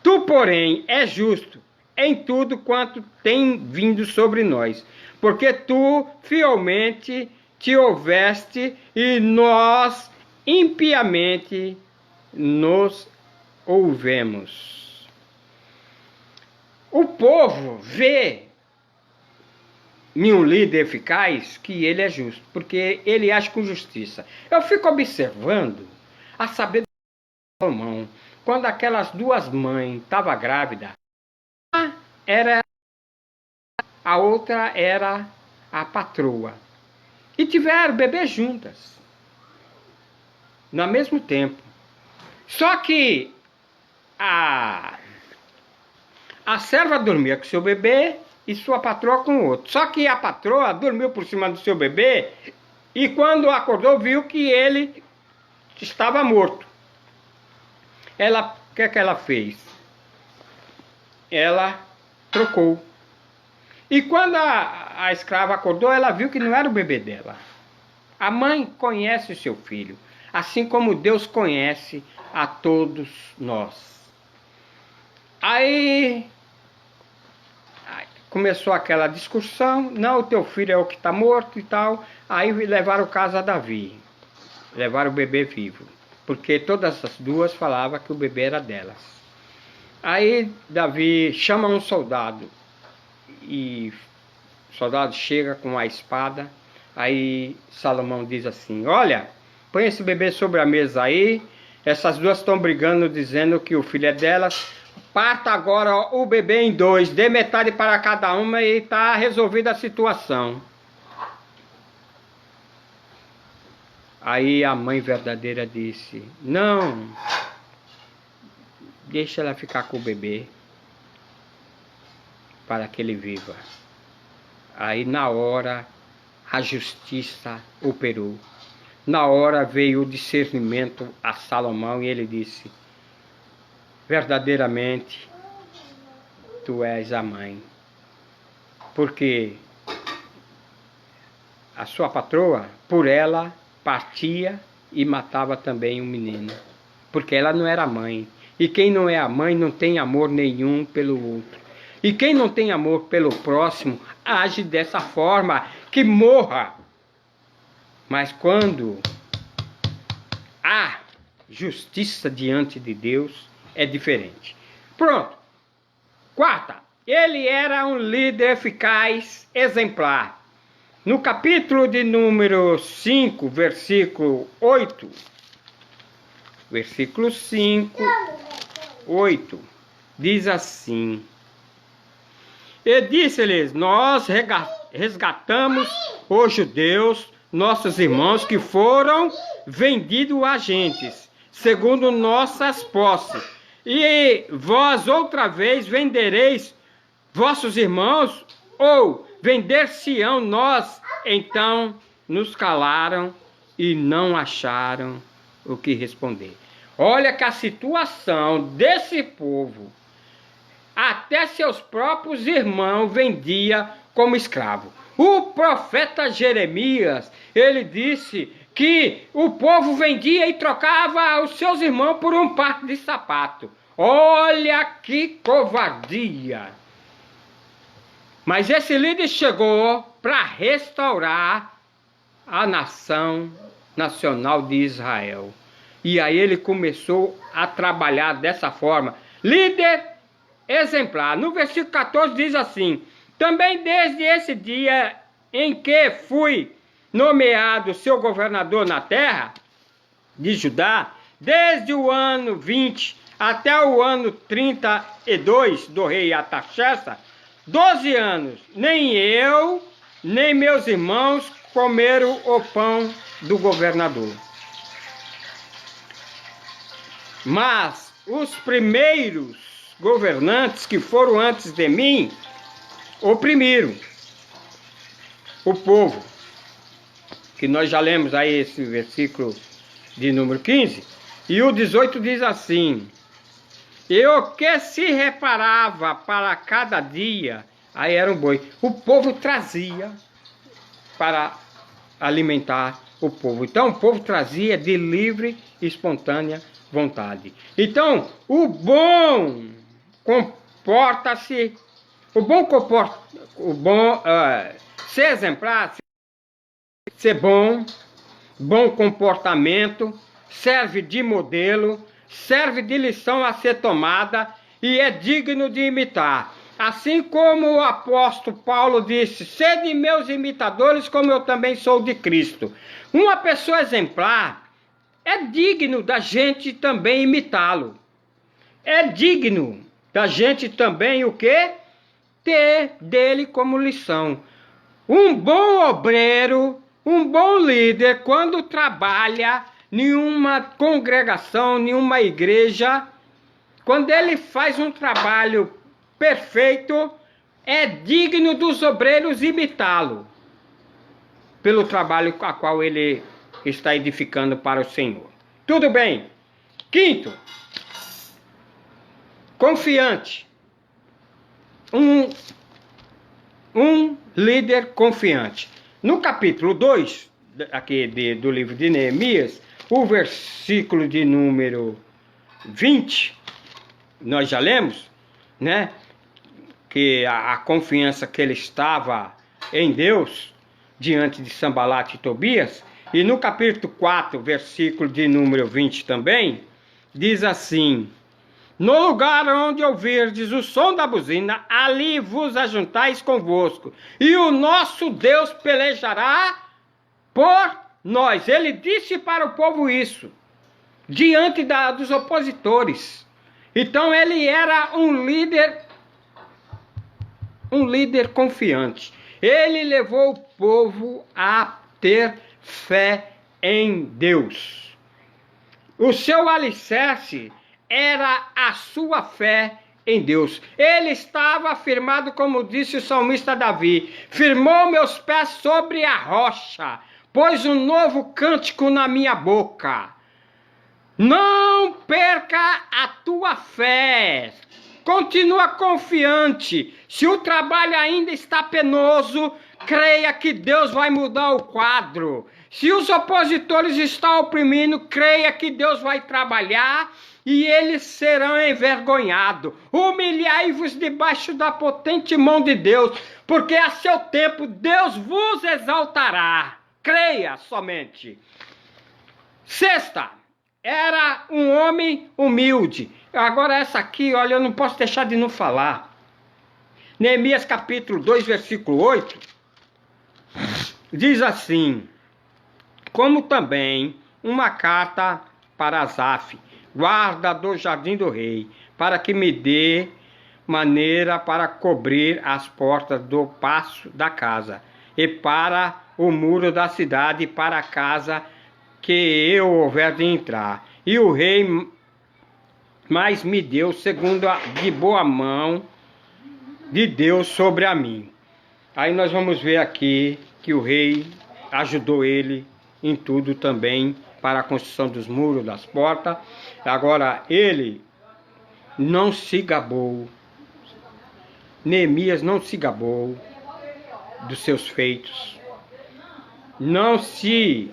A: Tu, porém, és justo em tudo quanto tem vindo sobre nós, porque tu fielmente te houveste e nós impiamente nos ouvemos. O povo vê em um líder eficaz que ele é justo, porque ele age com justiça. Eu fico observando a sabedoria de Salomão, quando aquelas duas mães estavam grávidas, a outra era a patroa, e tiveram bebê juntas, no mesmo tempo. Só que a serva dormia com seu bebê e sua patroa com o outro. Só que a patroa dormiu por cima do seu bebê e quando acordou viu que ele estava morto. O que ela fez? Ela trocou. E quando a escrava acordou, ela viu que não era o bebê dela. A mãe conhece o seu filho, assim como Deus conhece a todos nós. Aí começou aquela discussão: não, o teu filho é o que está morto e tal. Aí levaram o caso a Davi, levaram o bebê vivo, porque todas as duas falavam que o bebê era delas. Aí Davi chama um soldado, e o soldado chega com a espada. Aí Salomão diz assim: olha, põe esse bebê sobre a mesa aí, essas duas estão brigando dizendo que o filho é delas. Parta agora o bebê em dois, dê metade para cada uma e está resolvida a situação. Aí a mãe verdadeira disse: não, deixa ela ficar com o bebê, para que ele viva. Aí na hora a justiça operou. Na hora veio o discernimento a Salomão e ele disse: verdadeiramente, tu és a mãe. Porque a sua patroa, por ela, partia e matava também o menino. Porque ela não era mãe. E quem não é a mãe não tem amor nenhum pelo outro. E quem não tem amor pelo próximo, age dessa forma, que morra. Mas quando há justiça diante de Deus, é diferente. Pronto. Quarta, ele era um líder eficaz, exemplar. No capítulo de número 5, versículo 8, versículo 5, 8, diz assim: e disse-lhes: nós resgatamos os judeus, nossos irmãos, que foram vendidos a gentes, segundo nossas posses. E vós outra vez vendereis vossos irmãos, ou vender-se-ão nós? Então nos calaram e não acharam o que responder. Olha que a situação desse povo, até seus próprios irmãos vendia como escravo. O profeta Jeremias, ele disse que o povo vendia e trocava os seus irmãos por um par de sapato. Olha que covardia! Mas esse líder chegou para restaurar a nação nacional de Israel. E aí ele começou a trabalhar dessa forma. Líder exemplar. No versículo 14 diz assim: também desde esse dia em que fui nomeado seu governador na terra de Judá, desde o ano 20 até o ano 32 do rei Artaxerxes, 12 anos, nem eu, nem meus irmãos comeram o pão do governador. Mas os primeiros governantes que foram antes de mim oprimiram o povo. Que nós já lemos aí esse versículo de número 15. E o 18 diz assim: e o que se reparava para cada dia, aí era um boi. O povo trazia para alimentar o povo. Então o povo trazia de livre e espontânea vontade. Então o bom comporta-se, ser exemplar, ser bom comportamento, serve de modelo, serve de lição a ser tomada e é digno de imitar. Assim como o apóstolo Paulo disse: sede meus imitadores, como eu também sou de Cristo. Uma pessoa exemplar é digno da gente também imitá-lo. É digno da gente também o quê? Ter dele como lição. Um bom obreiro, um bom líder, quando trabalha em uma congregação, em uma igreja, quando ele faz um trabalho perfeito, é digno dos obreiros imitá-lo, pelo trabalho a qual ele está edificando para o Senhor. Tudo bem. Quinto, confiante. Um líder confiante. No capítulo 2, aqui do livro de Neemias, o versículo de número 20, nós já lemos, né? Que a confiança que ele estava em Deus, diante de Sambalate e Tobias. E no capítulo 4, versículo de número 20 também, diz assim: no lugar onde ouvirdes o som da buzina, ali vos ajuntais convosco, e o nosso Deus pelejará por nós. Ele disse para o povo isso, diante dos opositores. Então ele era um líder confiante. Ele levou o povo a ter fé em Deus. O seu alicerce era a sua fé em Deus. Ele estava firmado, como disse o salmista Davi: firmou meus pés sobre a rocha, pôs um novo cântico na minha boca. Não perca a tua fé. Continua confiante. Se o trabalho ainda está penoso, creia que Deus vai mudar o quadro. Se os opositores estão oprimindo, creia que Deus vai trabalhar e eles serão envergonhados. Humilhai-vos debaixo da potente mão de Deus, porque a seu tempo Deus vos exaltará. Creia somente. Sexta, era um homem humilde. Agora essa aqui, olha, eu não posso deixar de não falar. Neemias capítulo 2, versículo 8, diz assim: como também uma carta para Asaf, guarda do jardim do rei, para que me dê maneira para cobrir as portas do paço da casa, e para o muro da cidade, para a casa que eu houver de entrar. E o rei mais me deu, segundo de boa mão de Deus sobre a mim. Aí nós vamos ver aqui que o rei ajudou ele em tudo também, para a construção dos muros, das portas. Agora, ele não se gabou. Neemias não se gabou dos seus feitos. Não se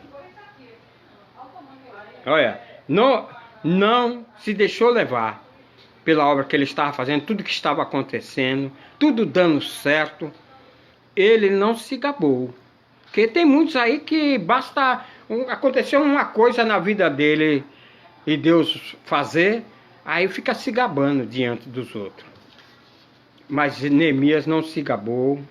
A: deixou levar pela obra que ele estava fazendo, tudo que estava acontecendo, tudo dando certo. Ele não se gabou. Porque tem muitos aí que basta acontecer uma coisa na vida dele e Deus fazer, aí fica se gabando diante dos outros. Mas Neemias não se gabou,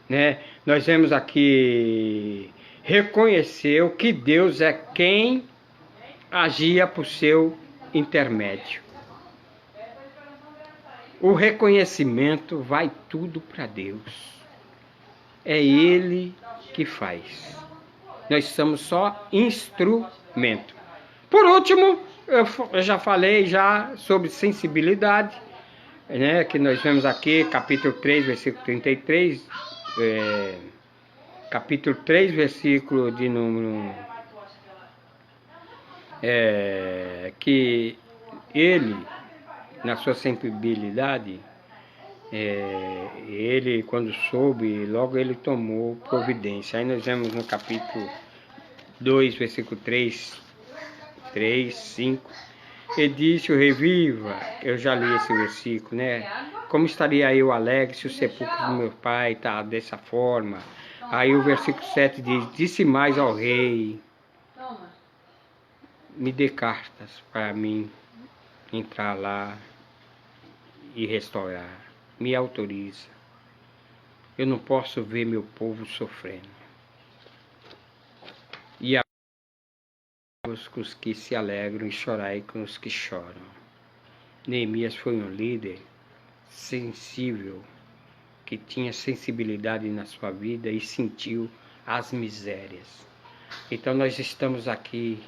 A: né? Nós vemos aqui, reconheceu que Deus é quem agia por seu intermédio. O reconhecimento vai tudo para Deus. É Ele que faz. Nós somos só instrumento. Por último, eu já falei sobre sensibilidade, né, que nós vemos aqui, capítulo 3, versículo 33, capítulo 3, versículo de número... que ele, na sua sensibilidade, ele, quando soube, logo ele tomou providência. Aí nós vemos no capítulo 2, versículo 3, 5, ele disse: o reviva. Eu já li esse versículo, né? Como estaria eu alegre se o sepulcro do meu pai está dessa forma? Aí o versículo 7 diz: disse mais ao rei: me dê cartas para mim entrar lá e restaurar. Me autoriza. Eu não posso ver meu povo sofrendo. E a com os que se alegram e chorai com os que choram. Neemias foi um líder sensível, que tinha sensibilidade na sua vida e sentiu as misérias. Então nós estamos aqui,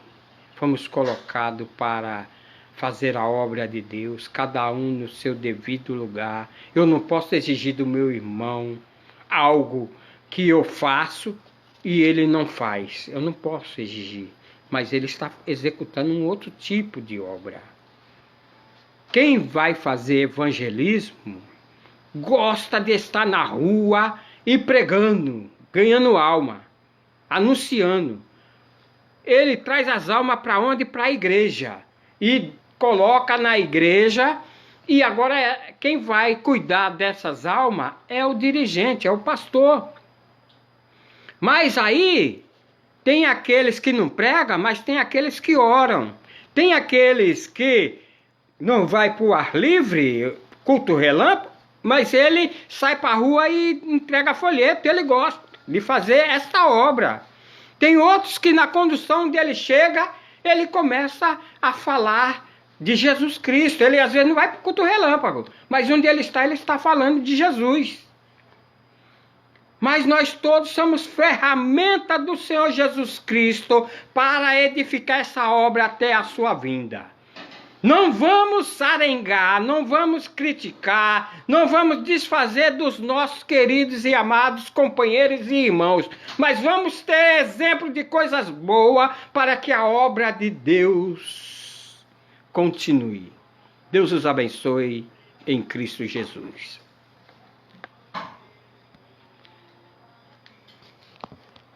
A: fomos colocados para fazer a obra de Deus, cada um no seu devido lugar. Eu não posso exigir do meu irmão algo que eu faço e ele não faz. Eu não posso exigir, mas ele está executando um outro tipo de obra. Quem vai fazer evangelismo gosta de estar na rua e pregando, ganhando alma, anunciando. Ele traz as almas para onde? Para a igreja. E coloca na igreja, e agora quem vai cuidar dessas almas é o dirigente, é o pastor. Mas aí tem aqueles que não pregam, mas tem aqueles que oram. Tem aqueles que não vai para o ar livre, culto relâmpago, mas ele sai para a rua e entrega folheto, ele gosta de fazer essa obra. Tem outros que na condução dele chega, ele começa a falar de Jesus Cristo. Ele às vezes não vai para o culto relâmpago, mas onde ele está falando de Jesus. Mas nós todos somos ferramenta do Senhor Jesus Cristo para edificar essa obra até a sua vinda. Não vamos sarengar, não vamos criticar, não vamos desfazer dos nossos queridos e amados companheiros e irmãos, mas vamos ter exemplo de coisas boas para que a obra de Deus continue. Deus os abençoe em Cristo Jesus.